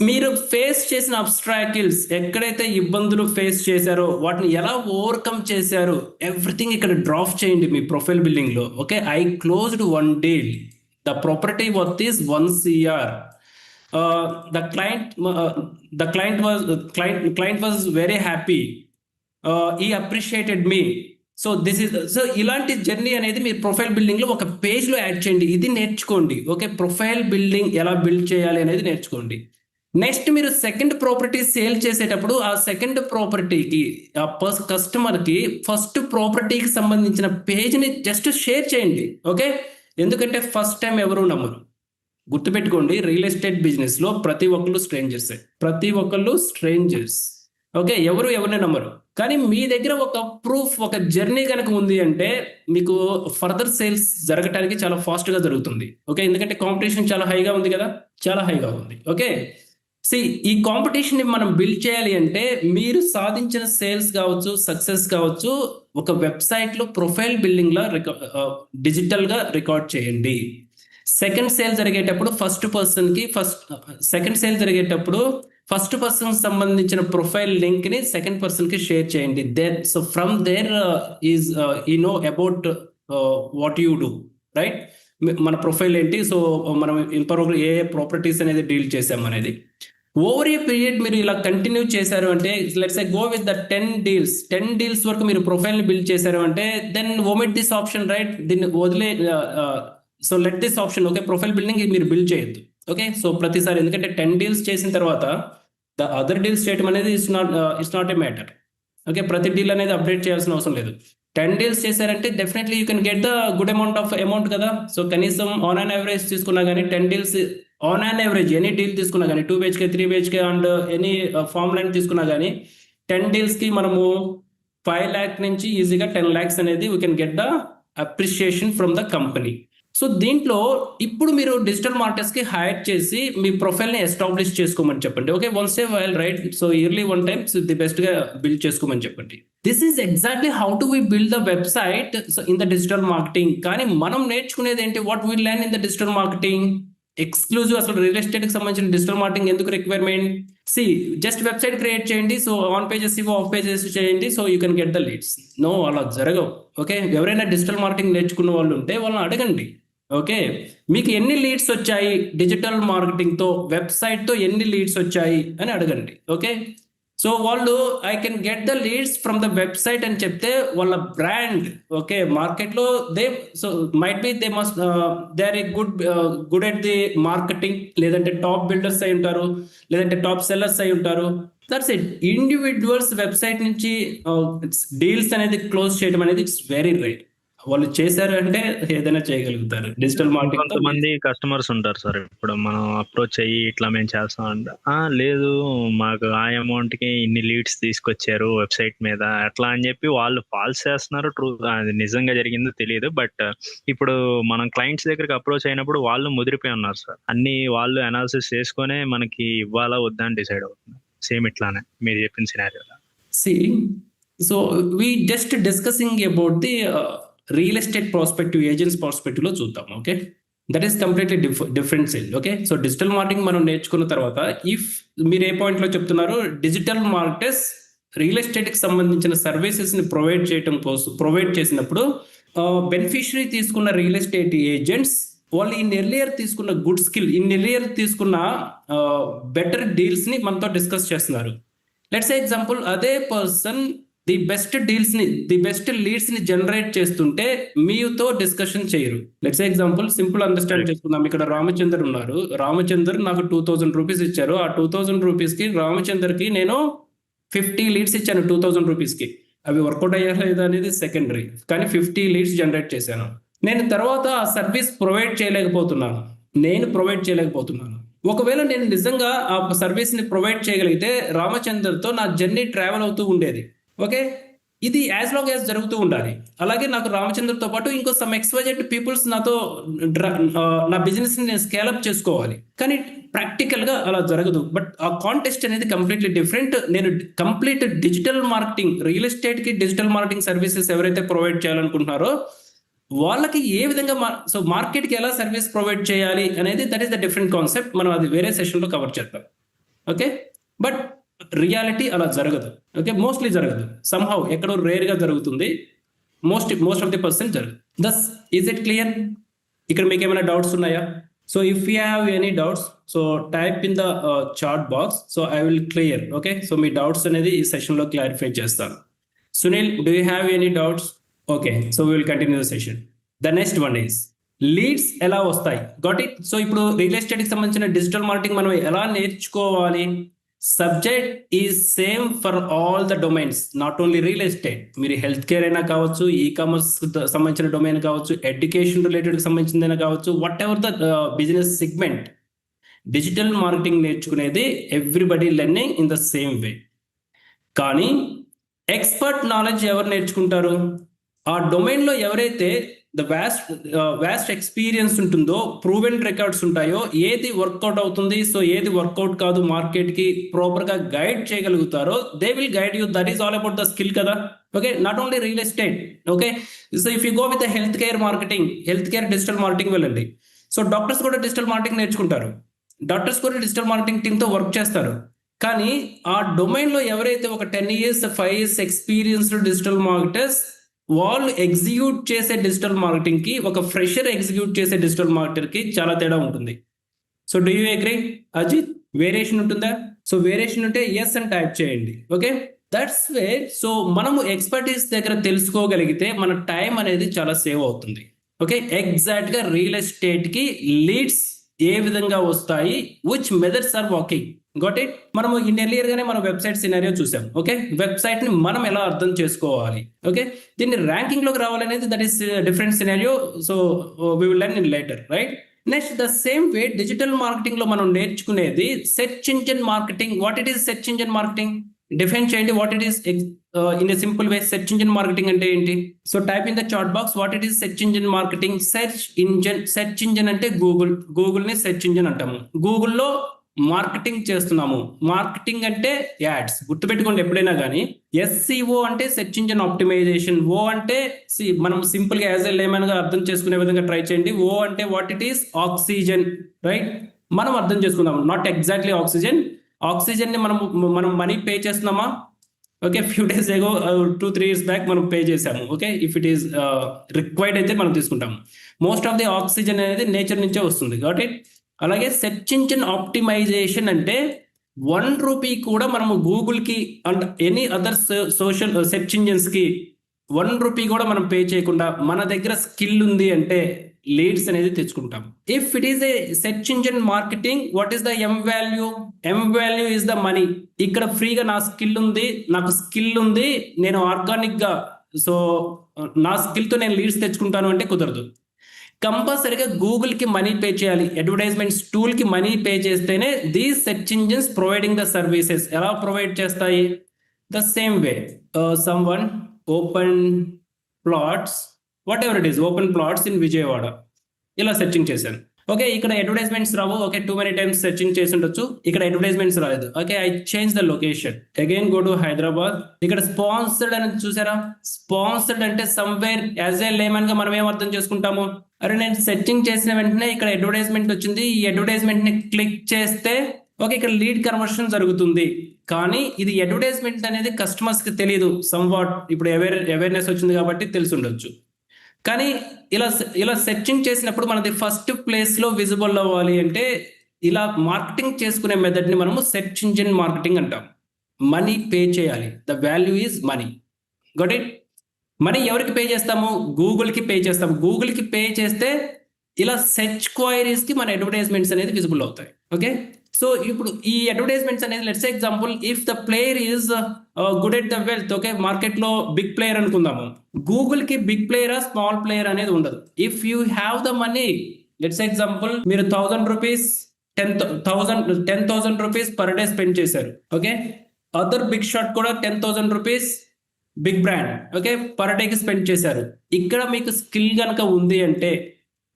మీరు ఫేస్ చేసిన అబ్స్ట్రాకిల్స్, ఎక్కడైతే ఇబ్బందులు ఫేస్ చేశారో వాటిని ఎలా ఓవర్కమ్ చేశారో ఎవ్రీథింగ్ ఇక్కడ డ్రాప్ చేయండి మీ ప్రొఫైల్ బిల్డింగ్ లో. Okay, I closed 1 deal, the property worth is 1 CR. The client was very happy. He appreciated me. So ఇలాంటి జర్నీ అనేది మీ ప్రొఫైల్ బిల్డింగ్ లో ఒక పేజ్ లో యాడ్ చేయండి. ఇది నేర్చుకోండి. ఓకే, ప్రొఫైల్ బిల్డింగ్ ఎలా బిల్డ్ చేయాలి అనేది నేర్చుకోండి. నెక్స్ట్ మీరు సెకండ్ ప్రాపర్టీ సేల్ చేసేటప్పుడు ఆ సెకండ్ ప్రాపర్టీకి ఆ కస్టమర్ కి ఫస్ట్ ప్రాపర్టీకి సంబంధించిన పేజ్ ని జస్ట్ షేర్ చేయండి. ఓకే, ఎందుకంటే ఫస్ట్ టైం ఎవరు నమ్మరు. గుర్తుపెట్టుకోండి, రియల్ ఎస్టేట్ బిజినెస్ లో ప్రతి ఒక్కళ్ళు స్ట్రేంజర్స్. ఓకే, ఎవరిని నమ్మరు. కానీ మీ దగ్గర ఒక ప్రూఫ్, ఒక జర్నీ కనుక ఉంది అంటే మీకు ఫర్దర్ సేల్స్ జరగటానికి చాలా ఫాస్ట్ గా జరుగుతుంది. ఓకే, ఎందుకంటే కాంపిటీషన్ చాలా హైగా ఉంది కదా, చాలా హైగా ఉంది. ఓకే, ఈ కాంపిటీషన్ ని మనం బిల్డ్ చేయాలి అంటే మీరు సాధించిన సేల్స్ కావచ్చు, సక్సెస్ కావచ్చు, ఒక వెబ్సైట్ లో ప్రొఫైల్ బిల్డింగ్ లా డిజిటల్ గా రికార్డ్ చేయండి. సెకండ్ సేల్ జరిగేటప్పుడు ఫస్ట్ పర్సన్ సంబంధించిన ప్రొఫైల్ లింక్ ని సెకండ్ పర్సన్ కి షేర్ చేయండి. So from there is no about what you do, right? మన ప్రొఫైల్ ఏంటి, సో మనం ఇంతవరకు ఏ ప్రాపర్టీస్ అనేది డీల్ చేసాం అనేది. ఓవర్ ఏ పీరియడ్ మీరు ఇలా కంటిన్యూ చేశారు అంటే, let's say go with the 10 deals వరకు మీరు ప్రొఫైల్ ని బిల్డ్ చేశారు అంటే, then omit this option, right? దీన్ని వదిలే, so let this option. Okay, profile building మీరు బిల్డ్ చేయొద్దు. ఓకే, సో ప్రతిసారి, ఎందుకంటే 10 deals చేసిన తర్వాత ద అదర్ డీల్స్ చేయడం అనేది it's not A matter. Okay, ప్రతి డీల్ అనేది అప్డేట్ చేయాల్సిన అవసరం లేదు. 10 deals చేశారంటే definitely you can get the good amount కదా. సో కనీసం ఆన్ అన్ యావరేజ్ తీసుకున్నా కానీ 10 deals on an average any deal తీసుకున్నా కానీ 2 BHK 3 BHK and any farm land తీసుకున్నా కానీ 10 deals కి మనము 5 lakh నుంచి ఈజీగా 10 lakhs అనేది we can get the appreciation from the company. So దీంట్లో ఇప్పుడు మీరు డిజిటల్ మార్కెటర్స్ కి హైర్ చేసి మీ ప్రొఫైల్ ని ఎస్టాబ్లిష్ చేసుకోమని చెప్పండి. Okay, once a while, right? So yearly 1 time the best గా బిల్డ్ చేసుకోమని చెప్పండి. This is exactly how to we build the website so in the digital marketing. కానీ మనం నేర్చుకునేది ఏంటి? What we learn in the digital marketing exclusive. అసలు real estate కి సంబంధించిన డిజిటల్ మార్కెటింగ్ ఎందుకు రిక్వైర్మెంట్? జస్ట్ వెబ్సైట్ క్రియేట్ చేయండి, సో ఆన్ పేజెస్ ఇవ్వ, ఆఫ్ పేజెస్ చేయండి, so you can get the leads. No, అలా జరగవు. ఓకే, ఎవరైనా డిజిటల్ మార్కెటింగ్ నేర్చుకున్న వాళ్ళు ఉంటే వాళ్ళని అడగండి. ఓకే, మీకు ఎన్ని లీడ్స్ వచ్చాయి డిజిటల్ మార్కెటింగ్ తో, వెబ్సైట్ తో ఎన్ని లీడ్స్ వచ్చాయి అని అడగండి. ఓకే, సో వాళ్ళు I can get the leads from the website అని చెప్తే వాళ్ళ బ్రాండ్, ఓకే, మార్కెట్ లో so might be they are good at the marketing, లేదంటే టాప్ బిల్డర్స్ అయి ఉంటారు, లేదంటే టాప్ సెల్లర్స్ అయి ఉంటారు. That's it. ఇండివిజువల్స్ వెబ్సైట్ నుంచి డీల్స్ అనేది క్లోజ్ చేయడం అనేది ఇట్స్ వెరీ రేర్. వాళ్ళు చేశారు అంటే ఏదైనా చేయగలుగుతారు డిజిటల్ మార్కెటింగ్. కొంతమంది కస్టమర్స్ ఉంటారు సార్, ఇప్పుడు మనం అప్రోచ్ అయ్యి ఇట్లా మేము చేస్తాం అంటే, లేదు మాకు ఆ అమౌంట్ కి ఇన్ని లీడ్స్ తీసుకొచ్చారు వెబ్సైట్ మీద అట్లా అని చెప్పి వాళ్ళు ఫాల్స్ చేస్తున్నారు. ట్రూ, అది నిజంగా జరిగిందో తెలియదు. బట్ ఇప్పుడు మనం క్లయింట్స్ దగ్గరికి అప్రోచ్ అయినప్పుడు వాళ్ళు ముదిరిపోయి ఉన్నారు సార్. అన్ని వాళ్ళు అనాలిసిస్ చేసుకునే మనకి ఇవ్వాలా వద్దా అని డిసైడ్ అవుతుంది. సేమ్ ఇట్లానే మీరు చెప్పిన సినారియోలో. So we just discussing about the real estate prospective, agents prospective లో చూద్దాం. Okay, that is completely different sale. Okay, so digital marketing మనం నేర్చుకున్న తర్వాత ఇఫ్ మీరు ఏ పాయింట్ లో చెప్తున్నారు, డిజిటల్ మార్కెటర్స్ రియల్ ఎస్టేట్ కి సంబంధించిన సర్వీసెస్ ని ప్రొవైడ్ చేసినప్పుడు బెనిఫిషరీ తీసుకున్న రియల్ ఎస్టేట్ ఏజెంట్స్ వాళ్ళు ఇన్ ఎర్లియర్ తీసుకున్న గుడ్ స్కిల్, ఇన్ ఎర్లియర్ తీసుకున్న బెటర్ డీల్స్ ని మనతో డిస్కస్ చేస్తున్నారు. లెట్స్ సే ఎగ్జాంపుల్, అదే పర్సన్ ది బెస్ట్ లీడ్స్ ని జనరేట్ చేస్తుంటే మీతో డిస్కషన్ చేయరు. లెట్స్ ఎగ్జాంపుల్ సింపుల్ అండర్స్టాండ్ చేసుకుందాం. ఇక్కడ రామచందర్ ఉన్నారు. రామచందర్ నాకు 2000 రూపీస్ ఇచ్చారు. ఆ 2000 రూపీస్ కి రామచందర్ కి నేను 50 లీడ్స్ ఇచ్చాను 2000 రూపీస్ కి. అవి వర్కౌట్ అయ్యా లేదా అనేది సెకండరీ, కానీ 50 లీడ్స్ జనరేట్ చేశాను. నేను తర్వాత ఆ సర్వీస్ ప్రొవైడ్ చేయలేకపోతున్నాను. ఒకవేళ నేను నిజంగా ఆ సర్వీస్ ని ప్రొవైడ్ చేయగలిగితే రామచందర్ తో నా జర్నీ ట్రావెల్ అవుతూ ఉండేది. ఓకే, ఇది యాజ్ లాంగ్ యాజ్ జరుగుతూ ఉండాలి. అలాగే నాకు రామచంద్రతో పాటు ఇంకో సమ్ ఎక్స్వైజెడ్ పీపుల్స్ నాతో నా బిజినెస్ ని నేను స్కేలప్ చేసుకోవాలి. కానీ ప్రాక్టికల్ గా అలా జరగదు. బట్ ఆ కాంటెస్ట్ అనేది కంప్లీట్లీ డిఫరెంట్. నేను complete digital marketing, real estate కి డిజిటల్ మార్కెటింగ్ సర్వీసెస్ ఎవరైతే ప్రొవైడ్ చేయాలనుకుంటున్నారో వాళ్ళకి ఏ విధంగా సో మార్కెట్కి ఎలా సర్వీస్ ప్రొవైడ్ చేయాలి అనేది that is the different concept. మనం అది వేరే సెషన్లో కవర్ చేద్దాం. ఓకే, బట్ రియాలిటీ అలా జరగదు. ఓకే, మోస్ట్లీ జరగదు, సమ్హౌ ఎక్కడో రేర్గా జరుగుతుంది, మోస్ట్ ఆఫ్ ది పర్సెంట్ జరగదు. Does is it clear? ఇక్కడ మీకు ఏమైనా డౌట్స్ ఉన్నాయా? So if you have any doubts, so type in the chat box, so I will clear. Okay, so మీ డౌట్స్ అనేది ఈ సెషన్లో క్లారిఫై చేస్తాను. Sunil, do you have any doubts? Okay, so we will continue the session. The next one is leads ఎలా వస్తాయి. Got it? So ఇప్పుడు real ఎస్టేట్కి సంబంధించిన డిజిటల్ మార్కెటింగ్ మనం ఎలా నేర్చుకోవాలి? Subject is same for all the domains, not only real estate. మీరు health care అయినా కావచ్చు, ఈ కామర్స్ సంబంధించిన డొమైన్ కావచ్చు, ఎడ్యుకేషన్ రిలేటెడ్ సంబంధించిందైనా కావచ్చు, whatever the business segment, digital marketing నేర్చుకునేది everybody learning in the same way. కానీ expert knowledge ఎవరు నేర్చుకుంటారు? ఆ డొమైన్లో ఎవరైతే ద వ్యాస్ట్ ఎక్స్పీరియన్స్ ఉంటుందో, ప్రూవెన్ రికార్డ్స్ ఉంటాయో, ఏది వర్కౌట్ అవుతుంది, సో ఏది వర్కౌట్ కాదు, మార్కెట్కి ప్రాపర్గా గైడ్ చేయగలుగుతారో, they will guide you. That is all about the skill కదా. Okay, not only real estate. Okay, so if you go with the health care marketing, health care digital marketing వెళ్ళండి. సో doctors కూడా digital marketing నేర్చుకుంటారు, doctors కూడా digital marketing టీమ్తో work చేస్తారు. కానీ ఆ డొమైన్లో ఎవరైతే ఒక 10 years 5 years experienced digital marketers, వాళ్ళు ఎగ్జిక్యూట్ చేసే డిజిటల్ మార్కెటింగ్కి ఒక ఫ్రెషర్ ఎగ్జిక్యూట్ చేసే డిజిటల్ మార్కెటర్కి చాలా తేడా ఉంటుంది. So do you agree Ajit? Variation ఉంటుందా? సో వేరియేషన్ ఉంటే ఎస్ అని టైప్ చేయండి. Okay, that's way. సో మనము ఎక్స్పర్టీస్ దగ్గర తెలుసుకోగలిగితే మన టైం అనేది చాలా సేవ్ అవుతుంది. ఓకే, ఎగ్జాక్ట్గా రియల్ ఎస్టేట్కి లీడ్స్ ఏ విధంగా వస్తాయి, which methods are working. Got it? మనము ఎర్లియర్ గానే మనం వెబ్సైట్ సినారియో చూసాం. ఓకే, వెబ్సైట్ ని మనం ఎలా అర్థం చేసుకోవాలి, ఓకే, దీన్ని ర్యాంకింగ్ లోకి రావాలనేది that is different scenario. So we will learn in later, right? Next the same way digital marketing లో మనం నేర్చుకునేది search engine marketing. What it is search engine marketing? Define చేయండి. What it is in a simple way search engine marketing అంటే ఏంటి? So type in the chat box what it is search engine marketing. Search engine అంటే Google ని search engine అంటాము. గూగుల్లో marketing చేస్తున్నాము. Marketing అంటే ads. గుర్తుపెట్టుకోండి ఎప్పుడైనా కానీ, SEO అంటే సెర్చ్ ఇంజిన్ ఆప్టిమైజేషన్. ఓ అంటే మనం సింపుల్ గా యాజ్ ఎ లేమన్ గా అర్థం చేసుకునే విధంగా ట్రై చేయండి. ఓ అంటే what it is oxygen, right? మనం అర్థం చేసుకుందాం, నాట్ ఎగ్జాక్ట్లీ ఆక్సిజన్. ఆక్సిజన్ ని మనం మనీ పే చేస్తున్నామా? Okay, few days ago 2-3 years back మనం పే చేసాము. Okay, if it is required అయితే మనం తీసుకుంటాము. మోస్ట్ ఆఫ్ ది ఆక్సిజన్ అనేది నేచర్ నుంచే వస్తుంది. Got it? అలాగే సెర్చ్ ఇంజిన్ ఆప్టిమైజేషన్ అంటే ₹1 కూడా మనము గూగుల్కి and any other social search ఇంజిన్స్కి ₹1 కూడా మనం పే చేయకుండా మన దగ్గర స్కిల్ ఉంది అంటే లీడ్స్ అనేది తెచ్చుకుంటాం. If it is a search engine marketing, what is the M value? M value is the money. ఇక్కడ ఫ్రీగా నాకు స్కిల్ ఉంది, నేను ఆర్గానిక్ గా, సో నా స్కిల్ తో నేను లీడ్స్ తెచ్చుకుంటాను అంటే కుదరదు. కంపల్సరీగా గూగుల్ కి మనీ పే చేయాలి. అడ్వర్టైజ్మెంట్స్ టూల్ కి మనీ పే చేస్తేనే these search engines providing the services. ఎలా ప్రొవైడ్ చేస్తాయి? The same way someone open plots, whatever it is, open plots in Vijayawada, ఇలా సెర్చింగ్ చేశాను. ఓకే, ఇక్కడ అడ్వర్టైజ్మెంట్స్ రావు. Okay, too many times searching చేసి ఉండొచ్చు, ఇక్కడ అడ్వర్టైజ్మెంట్స్ రాలేదు. Okay, I change the location, again go to Hyderabad. ఇక్కడ స్పాన్సర్డ్ అని చూసారా? స్పాన్సర్డ్ అంటే సమ్వేర్ యాజ్ ఏ లేమన్ గా మనం ఏం అర్థం చేసుకుంటాము? అరే నేను సెర్చింగ్ చేసిన వెంటనే ఇక్కడ అడ్వర్టైజ్మెంట్ వచ్చింది, ఈ అడ్వర్టైజ్మెంట్ ని క్లిక్ చేస్తే ఓకే ఇక్కడ లీడ్ కన్వర్షన్ జరుగుతుంది. కానీ ఇది అడ్వర్టైజ్మెంట్ అనేది కస్టమర్స్ కి తెలియదు. సమ్వాట్ ఇప్పుడు అవేర్నెస్ వచ్చింది కాబట్టి తెలిసి ఉండొచ్చు. కానీ ఇలా సెర్చింగ్ చేసినప్పుడు మనది ఫస్ట్ ప్లేస్ లో విజిబుల్ అవ్వాలి అంటే ఇలా మార్కెటింగ్ చేసుకునే మెథడ్ ని మనము సెర్చ్ ఇంజిన్ మార్కెటింగ్ అంటాం. మనీ పే చేయాలి. The value is money. Got it? Money ఎవరికి పే చేస్తాము? గూగుల్ కి పే చేస్తాము. గూగుల్ కి పే చేస్తే ఇలా సెర్చ్ క్వైరీస్ కి మన అడ్వర్టైజ్మెంట్స్ అనేది విజిబుల్ అవుతాయి. ఓకే, సో ఇప్పుడు ఈ అడ్వర్టైజ్మెంట్స్ అనేది let's example if the player is good at the wealth, okay, market లో బిగ్ ప్లేయర్ అనుకుందాము. గూగుల్ కి బిగ్ ప్లేయర్ స్మాల్ ప్లేయర్ అనేది ఉండదు. If you have the money, let's example మీరు ₹1,000 ₹10,000 పర్ డే స్పెండ్ చేశారు. ఓకే, అదర్ బిగ్ షాట్ కూడా ₹10,000 big brand, okay, per డేకి spend చేశారు. ఇక్కడ మీకు స్కిల్ కనుక ఉంది అంటే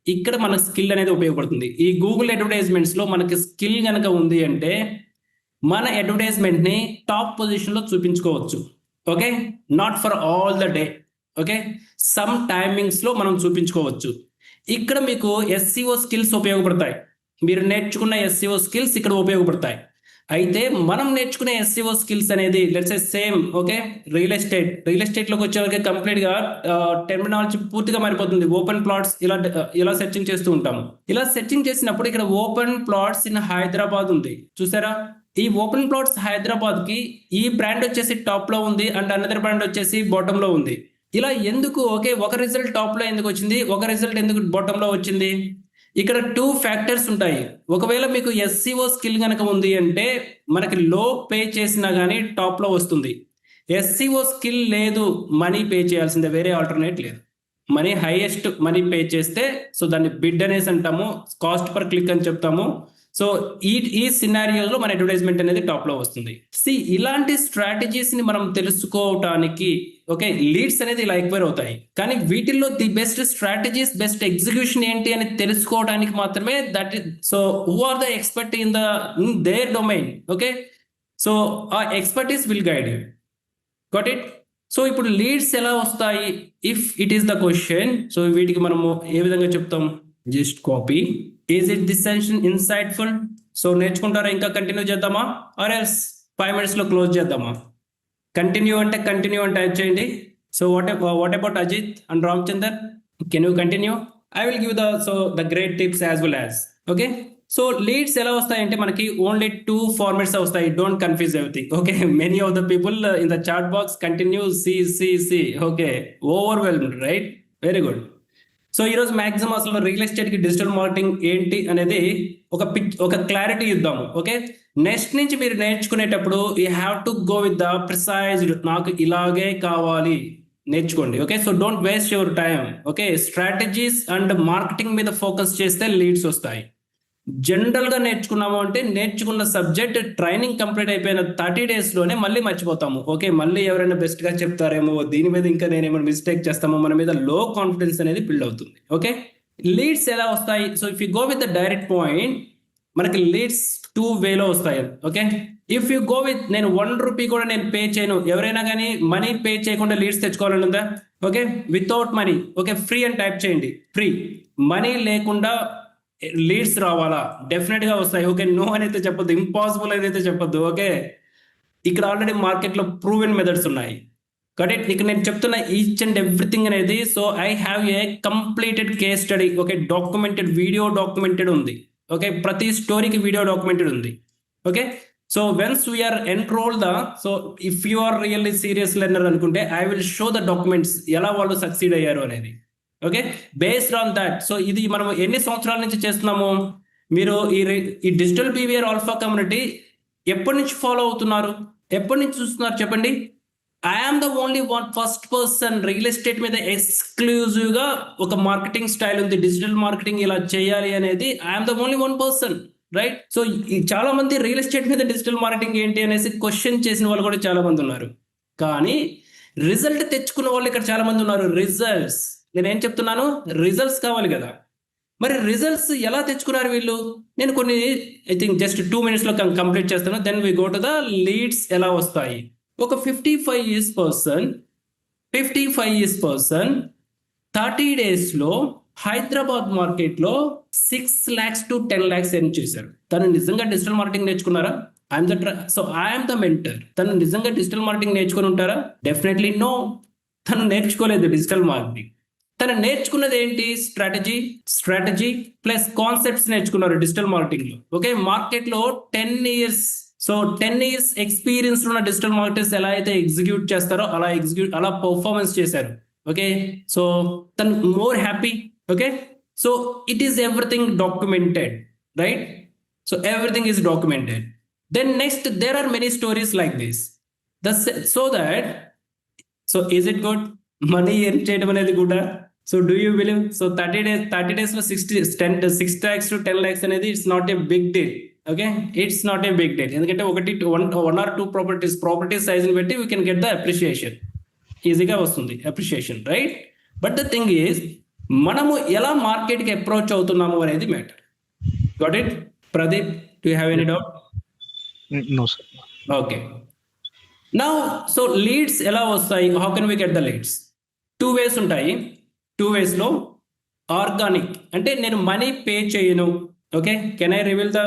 ఇక్కడ మన స్కిల్ అనేది ఉపయోగపడుతుంది. ఈ గూగుల్ అడ్వర్టైజ్మెంట్స్ లో మనకి స్కిల్ కనుక ఉంది అంటే మన అడ్వర్టైజ్మెంట్ ని టాప్ పొజిషన్ లో చూపించుకోవచ్చు. Okay, not for all the day. Okay, some టైమింగ్స్లో మనం చూపించుకోవచ్చు. ఇక్కడ మీకు ఎస్సీఓ స్కిల్స్ ఉపయోగపడతాయి. మీరు నేర్చుకున్న ఎస్సీఓ స్కిల్స్ ఇక్కడ ఉపయోగపడతాయి. అయితే మనం నేర్చుకునే ఎస్సీఓ స్కిల్స్ అనేది let's say same okay real ఎస్టేట్లోకి వచ్చేవరకు కంప్లీట్గా టెర్మినాలజీ పూర్తిగా మారిపోతుంది. ఓపెన్ ప్లాట్స్ ఇలా సెర్చింగ్ చేస్తూ ఉంటాము. ఇలా సెర్చింగ్ చేసినప్పుడు ఇక్కడ ఓపెన్ ప్లాట్స్ ఇన్ హైదరాబాద్ ఉంది చూసారా. ఈ ఓపెన్ ప్లాట్స్ హైదరాబాద్ కి ఈ బ్రాండ్ వచ్చేసి టాప్ లో ఉంది అండ్ అనదర్ బ్రాండ్ వచ్చేసి బాటమ్ లో ఉంది. ఇలా ఎందుకు ఓకే ఒక రిజల్ట్ టాప్ లో ఎందుకు వచ్చింది, ఒక రిజల్ట్ ఎందుకు బాటమ్ లో వచ్చింది? ఇక్కడ 2 ఫ్యాక్టర్స్ ఉంటాయి. ఒకవేళ మీకు ఎస్సీఓ స్కిల్ కనుక ఉంది అంటే మనకి లో పే చేసినా కానీ టాప్ లో వస్తుంది. ఎస్సీఓ స్కిల్ లేదు, మనీ పే చేయాల్సిందే, వేరే ఆల్టర్నేట్ లేదు. హైయెస్ట్ మనీ పే చేస్తే సో దాన్ని బిడ్ అనేసి అంటాము, కాస్ట్ పర్ క్లిక్ అని చెప్తాము. సో ఈ సినారియోలో మన అడ్వర్టైజ్మెంట్ అనేది టాప్ లో వస్తుంది. ఇలాంటి స్ట్రాటజీస్ ని మనం తెలుసుకోవటానికి ఓకే లీడ్స్ అనేది ఇలా ఎక్వైర్ అవుతాయి. కానీ వీటిల్లో the best strategies, best execution ఏంటి అని తెలుసుకోవడానికి మాత్రమే so who are the expert in their domain okay. So ఆ expertise will guide you. Got it. So ఇప్పుడు లీడ్స్ ఎలా వస్తాయి if it is the question. So వీటికి మనము ఏ విధంగా చెప్తాం, just copy. Is it this session insightful? So నేర్చుకుంటారా, ఇంకా కంటిన్యూ చేద్దామా ఆర్ ఎల్స్ 5 minutes లో క్లోజ్ చేద్దామా? కంటిన్యూ అంటే టైప్ చేయండి. So what about Ajit and Ramachandar, can you continue? I will give the great tips as well as okay. So leads ఎలా వస్తాయంటే మనకి ఓన్లీ 2 formats వస్తాయి. Don't confuse everything okay. Many of the people in the chat box continue see okay, overwhelmed right, very good. So ఈరోజు maximum అసలు real estate కి digital marketing ఏంటి అనేది ఒక క్లారిటీ ఇద్దాము ఓకే. నెక్స్ట్ నుంచి మీరు నేర్చుకునేటప్పుడు you have to go with the precised, నాకు ఇలాగే కావాలి నేర్చుకోండి okay. So don't waste your time okay. Strategies and marketing మీద ఫోకస్ చేస్తే లీడ్స్ వస్తాయి. జనరల్ గా నేర్చుకున్నాము అంటే నేర్చుకున్న సబ్జెక్ట్ ట్రైనింగ్ కంప్లీట్ అయిపోయిన 30 days లోనే మళ్ళీ మర్చిపోతాము ఓకే. మళ్ళీ ఎవరైనా బెస్ట్ గా చెప్తారేమో, దీని మీద ఇంకా నేనేమైనా మిస్టేక్ చేస్తామో, మన మీద లో కాన్ఫిడెన్స్ అనేది బిల్డ్ అవుతుంది ఓకే. లీడ్స్ ఎలా వస్తాయి? So if you go with the direct point, మనకి లీడ్స్ 2 వేలో వస్తాయి okay. If you go with నేను 1 రూపీ కూడా నేను పే చేయను, ఎవరైనా కానీ మనీ పే చేయకుండా లీడ్స్ తెచ్చుకోవాలని ఉందా okay. Without money okay, free అని టైప్ చేయండి. ఫ్రీ, మనీ లేకుండా లీడ్స్ రావాలా? డెఫినెట్ గా వస్తాయి ఓకే. నో అని అయితే చెప్పొద్దు, ఇంపాసిబుల్ అయితే చెప్పొద్దు ఓకే. ఇక్కడ ఆల్రెడీ మార్కెట్ లో ప్రూవెన్ మెథడ్స్ ఉన్నాయి. కరెక్ట్. ఇక్కడ నేను చెప్తున్న ఈచ్ అండ్ ఎవ్రీథింగ్ అనేది so I have a completed case study okay, documented, video documented ఉంది ఓకే. ప్రతి స్టోరీకి వీడియో డాక్యుమెంటెడ్ ఉంది okay. So once we are enroll so if you are really serious learner అనుకుంటే I will show the documents ఎలా వాళ్ళు succeed అయ్యారు అనేది okay. Based on that, so ఇది మనం ఎన్ని సంవత్సరాల నుంచి చేస్తున్నాము? మీరు ఈ డిజిటల్ బీవీఆర్ ఆల్ఫా కమ్యూనిటీ ఎప్పటి నుంచి ఫాలో అవుతున్నారు, ఎప్పటి నుంచి చూస్తున్నారు చెప్పండి? I am the only first person real estate మీద ఎక్స్క్లూజివ్ గా ఒక మార్కెటింగ్ స్టైల్ ఉంది, డిజిటల్ మార్కెటింగ్ ఇలా చేయాలి అనేది. I am the only 1 person right. So చాలా మంది రియల్ ఎస్టేట్ మీద డిజిటల్ మార్కెటింగ్ ఏంటి అనేసి క్వశ్చన్ చేసిన వాళ్ళు కూడా చాలా మంది ఉన్నారు. కానీ రిజల్ట్ తెచ్చుకున్న వాళ్ళు ఇక్కడ చాలా మంది ఉన్నారు. రిజల్ట్స్, నేనేం చెప్తున్నాను, రిజల్ట్స్ కావాలి కదా. మరి రిజల్ట్స్ ఎలా తెచ్చుకున్నారు వీళ్ళు? నేను కొన్ని ఐ థింక్ జస్ట్ 2 minutes లో కంప్లీట్ చేస్తాను. Then we go to the leads ఎలా వస్తాయి. ఒక 55 years పర్సన్ 30 days లో హైదరాబాద్ మార్కెట్ లో 6 lakhs to 10 lakhs ఎర్న్ చేశారు. తను నిజంగా డిజిటల్ మార్కెటింగ్ నేర్చుకున్నారా? I'm the mentor. తను నిజంగా డిజిటల్ మార్కెటింగ్ నేర్చుకుని ఉంటారా? Definitely no. తను నేర్చుకోలేదు డిజిటల్ మార్కెటింగ్. తను నేర్చుకున్నది ఏంటి? స్ట్రాటజీ ప్లస్ కాన్సెప్ట్స్ నేర్చుకున్నారు డిజిటల్ మార్కెటింగ్ లో ఓకే. మార్కెట్ లో 10 years ఎక్స్పీరియన్స్ ఉన్న డిజిటల్ మార్కెటర్స్ ఎలా అయితే ఎగ్జిక్యూట్ చేస్తారో అలా పర్ఫార్మెన్స్ చేశారు ఓకే. సో తను more happy okay. So it is everything documented right. So everything is documented. Then next there are many stories like this. So is it good? Money earn చేయడం అనేది కూడా. So do you believe? So 30 days లో 6 lakhs to 10 lakhs అనేది it's not a big deal okay. It's not a big deal. ఎందుకంటే 1 or 2 property size ని బట్టి we can get the appreciation, ఈజీగా వస్తుంది appreciation right. But the thing is మనము ఎలా market కి అప్రోచ్ అవుతున్నాము అనేది matter. Got it? Pradeep, do you have any doubt? No sir. Okay. Now so leads ఎలా వస్తాయి? How can we get the leads? Two ways ఉంటాయి. 2 ways లో organic అంటే నేను మనీ పే చేయను. Okay, can I reveal the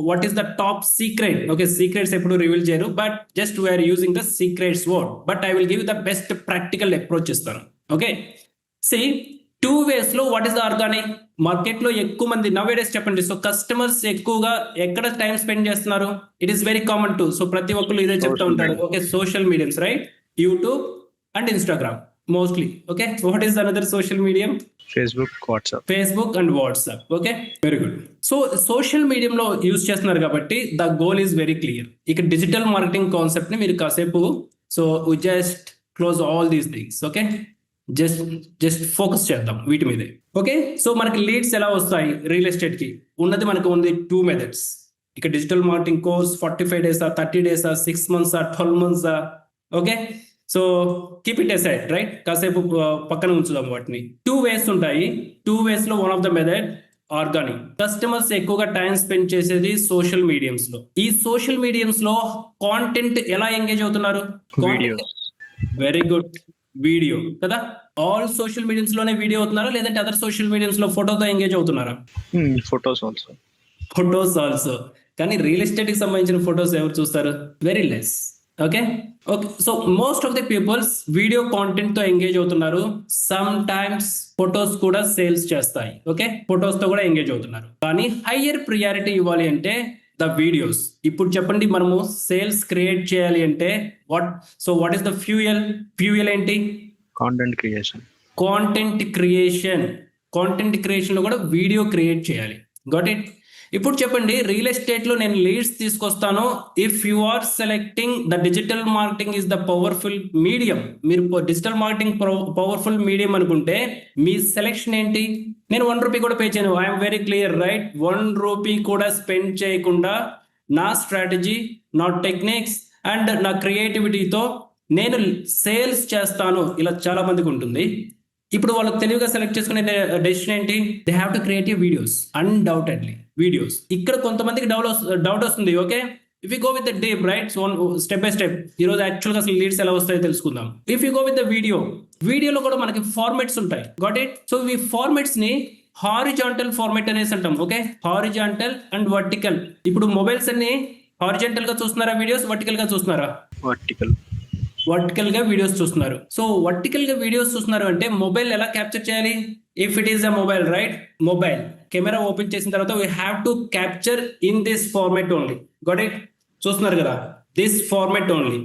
what is the top secret? Okay, secrets ఎప్పుడు reveal చేయరు, but just we are using the secrets word, but I will give the best practical approach ఇస్తాను. Okay, see 2 ways లో what is the organic? Market లో ఎక్కువ మంది now days చెప్పండి. So customers ఎక్కువగా ఎక్కడ టైం స్పెండ్ చేస్తున్నారు? It is very common to. So ప్రతి ఒక్కరు ఇదే చెప్తా ఉంటారు. Okay, social mediums, right? YouTube and Instagram mostly. Okay, what is another social medium? Facebook and WhatsApp. Okay, very good. So social మీడియంలో use చేస్తున్నారు కాబట్టి the goal is very clear. ఇక digital marketing concept ని మీరు కాసేపు so just close all these things. Okay, just focus చేద్దాం వీటి మీదే. ఓకే, సో మనకి లీడ్స్ ఎలా వస్తాయి రియల్ ఎస్టేట్ కి? ఉన్నది మనకు ఉంది 2 methods. ఇక digital marketing course 45 days, 30 days, 6 months, 12 months. Okay, so keep it aside, right? కాసేపు పక్కన ఉంచుదాం వాటిని. 2 ways ఉంటాయి. 2 ways లో one of the method organic. Customers ఎక్కువగా టైం స్పెండ్ చేసేది సోషల్ మీడియంస్ లో. ఈ సోషల్ మీడియంస్ లో కాంటెంట్ ఎలా ఎంగేజ్ అవుతున్నారు? వెరీ గుడ్, వీడియో కదా. ఆల్ సోషల్ మీడియంస్ లోనే వీడియో అవుతున్నారా, లేదంటే అదర్ సోషల్ మీడియంస్ లో ఫోటోతో ఎంగేజ్ అవుతున్నారా? Photos also. కానీ రియల్ ఎస్టేట్ కి సంబంధించిన ఫొటోస్ ఎవరు చూస్తారు? Very less. Okay, so most of the peoples video content తో ఎంగేజ్ అవుతున్నారు. సమ్ టైమ్స్ ఫొటోస్ కూడా సేల్స్ చేస్తాయి. ఓకే, ఫొటోస్ తో కూడా ఎంగేజ్ అవుతున్నారు. కానీ హయ్యర్ ప్రియారిటీ ఇవ్వాలి అంటే ద వీడియోస్. ఇప్పుడు చెప్పండి, మనము సేల్స్ క్రియేట్ చేయాలి అంటే వాట్ ఈస్ ద ఫ్యూయల్ ఏంటి? కాంటెంట్ క్రియేషన్ లో కూడా వీడియో క్రియేట్ చేయాలి. Got it? ఇప్పుడు చెప్పండి, రియల్ ఎస్టేట్ లో నేను లీడ్స్ తీసుకొస్తాను. If you are selecting the digital marketing is the powerful medium. మీరు డిజిటల్ మార్కెటింగ్ పవర్ఫుల్ మీడియం అనుకుంటే మీ సెలెక్షన్ ఏంటి? నేను 1 rupee కూడా పే చేయను. I'm very clear, right? 1 rupee కూడా స్పెండ్ చేయకుండా నా స్ట్రాటజీ, నా టెక్నిక్స్ అండ్ నా క్రియేటివిటీతో నేను సేల్స్ చేస్తాను. ఇలా చాలా మందికి ఉంటుంది. ఇప్పుడు వాళ్ళు తెలివిగా సెలెక్ట్ చేసుకునే డెసిషన్ ఏంటి? They have to create videos. Undoubtedly videos. ఇక్కడ కొంతమందికి డౌట్ వస్తుంది. Okay, if you go with the deep, right? So step by step ఈ రోజు యాక్చువల్ గా అసలు లీడ్స్ ఎలా వస్తాయో తెలుసుకుందాం. If you go with the వీడియోలో కూడా మనకి ఫార్మాట్స్ ఉంటాయి. Got it? సో ఈ ఫార్మాట్స్ ని హారిజాంటల్ ఫార్మాట్ అనేసి అంటాం. Okay, horizontal and vertical. ఇప్పుడు మొబైల్స్ అన్ని హారిజాంటల్ గా చూస్తున్నారా వీడియోస్, వర్టికల్ గా చూస్తున్నారా? వర్టికల్ గా వీడియోస్ చూస్తున్నారు. సో వర్టికల్ గా వీడియోస్ చూస్తున్నారు అంటే మొబైల్ ఎలా క్యాప్చర్ చేయాలి? If it is a mobile, right? Mobile camera open చేసిన తర్వాత we have to capture in this format only. Got it? చూస్తున్నారు కదా, దిస్ ఫార్మాట్ ఓన్లీ.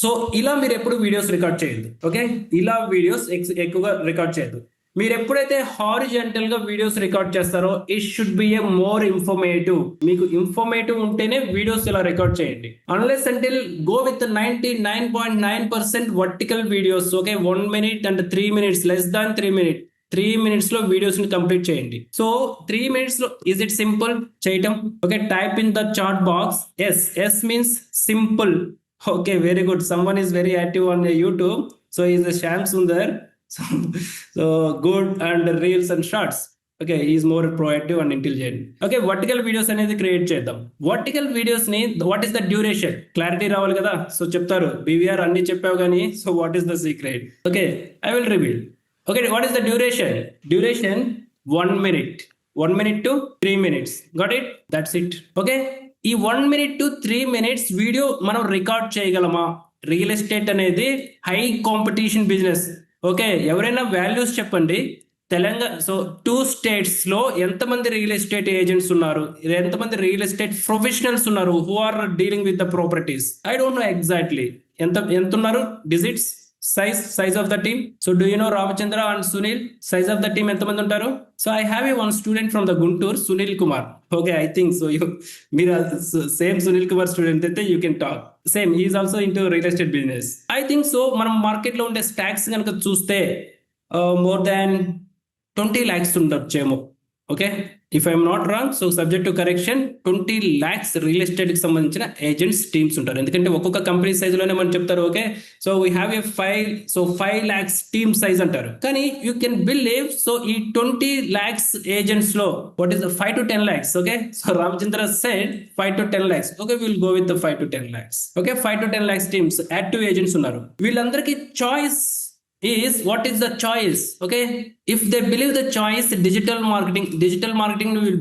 సో ఇలా మీరు ఎప్పుడు వీడియోస్ రికార్డ్ చేయొద్దు. ఓకే, ఇలా వీడియోస్ ఎక్కువగా రికార్డ్ చేయొద్దు. మీరు ఎప్పుడైతే హారిజాంటల్ గా వీడియోస్ రికార్డ్ చేస్తారో it should be A more informative. మీకు ఇన్ఫర్మేటివ్ ఉంటేనే వీడియోస్ ఇలా రికార్డ్ చేయండి. Unless until go with 99.9% vertical videos. Okay, 1 minute and 3 minutes, less than 3 minutes. 3 minutes లో వీడియోస్ ని కంప్లీట్ చేయండి. సో 3 minutes లో ఇస్ ఇట్ సింపుల్ చేయటం? Okay, type in the chat box yes means simple. Okay, very good. Someone is very active on YouTube. So is Shyam Sundar. So good and reels and shorts. Okay, he is more proactive and intelligent. Okay, vertical videos అనేది create చేద్దాం. Vertical videos ని what is the duration? Clarity రావాలి కదా. So చెప్తారు BVR అన్ని చెప్పావు కానీ so what is the secret? Okay, I will reveal. Okay, what is the duration? 1 minute. 1 minute to 3 minutes. Got it? That's it. Okay, ఈ 1 minute to 3 minutes video మనం record చేయగలమా? Real estate అనేది high competition business. Okay, ఎవరైనా values చెప్పండి. Telangana, so 2 states లో ఎంతమంది real estate agents ఉన్నారు, ఎంతమంది రియల్ ఎస్టేట్ ప్రొఫెషనల్స్ ఉన్నారు who are dealing with the properties? I don't know exactly ఎంత ఉన్నారు digits. Size of the team. So do you know Ramachandra and Sunil size of the team ఎంతమంది ఉంటారు? So I have one student from the Guntur, Sunil Kumar. Okay, I think so మీరు same Sunil Kumar student అయితే you can talk. Same is also into real estate business. I think so మనం market లో ఉండే stocks కనుక చూస్తే more than 20 lakhs ఉండొచ్చేమో. Okay, if I'm not wrong, so subject to correction, 20 lakhs real estate కి సంబంధించిన agents teams ఉంటారు. ఎందుకంటే ఒక్కొక్క కంపెనీ సైజ్ లోనే మనం చెప్తారు. Okay, so we have A 5 lakhs team size అంటారు. కానీ యూ కెన్ బిలీవ్, సో ఈ 20 lakhs ఏజెంట్స్ లో what is 5 to 10 lakhs? Okay, so Ramachandra said 5 to 10 lakhs. Okay, will go with 5 to 10 lakhs. Okay, 5 to 10 lakhs teams active agents ఉన్నారు. వీళ్ళందరికీ choice is what is the choice. Okay, if they believe the choice, digital marketing will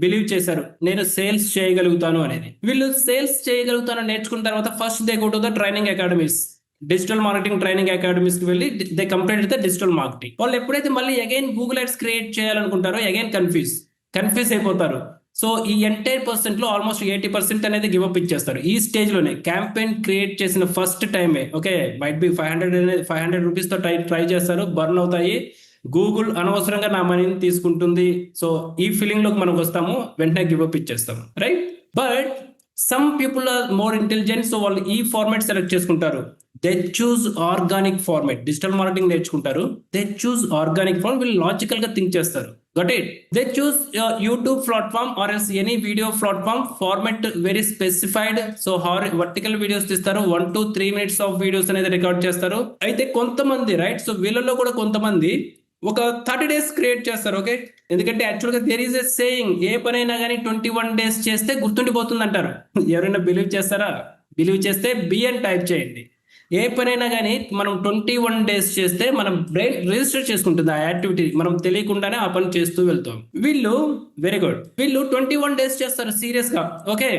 believe చేశారు, నేను sales చేయగలుగుతాను అనేది. వీళ్ళు sales చేయగలుగుతాను నేర్చుకున్న తర్వాత first they go to the training academies, digital marketing training academies కి వెళ్ళి they complete the digital marketing. వాళ్ళు ఎప్పుడైతే మళ్ళీ అగైన్ గూగుల్ యాడ్స్ క్రియేట్ చేయాలనుకుంటారో అగైన్ కన్ఫ్యూజ్ అయిపోతారు. సో ఈ ఎంటైర్ పర్సెంట్ లో ఆల్మోస్ట్ 80% అనేది గివ్ అప్ ఇచ్చేస్తారు ఈ స్టేజ్ లోనే. క్యాంపెయిన్ క్రియేట్ చేసిన ఫస్ట్ టైమే, ఓకే, మైట్ బి 500 రూపీస్ తో ట్రై చేస్తారు, బర్న్ అవుతాయి. గూగుల్ అనవసరంగా నా మనీని తీసుకుంటుంది. సో ఈ ఫీలింగ్ లోకి మనం వస్తాము, వెంటనే గివ్ అప్ ఇచ్చేస్తాము, right? But some people are more intelligent. So వాళ్ళు ఈ ఫార్మాట్ సెలెక్ట్ చేసుకుంటారు. They choose organic format. Digital marketing నేర్చుకుంటారు, దే చూజ్ ఆర్గానిక్ ఫార్మ్. వీళ్ళు లాజికల్ గా థింక్ చేస్తారు. Got it? They choose YouTube platform or else any video platform format very specified. So vertical videos తీస్తారు, 1 to 3 minutes of videos అనేది record చేస్తారు. అయితే కొంతమంది right, so వీళ్ళలో కూడా కొంతమంది ఒక 30 days క్రియేట్ చేస్తారు. ఓకే, ఎందుకంటే యాక్చువల్గా దేర్ ఈస్ ఎ సేయింగ్, ఏ పనైనా కానీ 21 days చేస్తే గుర్తుండిపోతుంది అంటారు. ఎవరైనా బిలీవ్ చేస్తారా? బిలీవ్ చేస్తే బి అని టైప్ చేయండి. ఏ పనైనా కానీ మనం 21 days చేస్తే మనం బ్రెయిన్ రిజిస్టర్ చేసుకుంటుంది ఆ యాక్టివిటీ, మనం తెలియకుండానే ఆ పని చేస్తూ వెళ్తాం. వీళ్ళు వెరీ గుడ్, వీళ్ళు 21 days చేస్తారు సీరియస్ గా. ఓకే,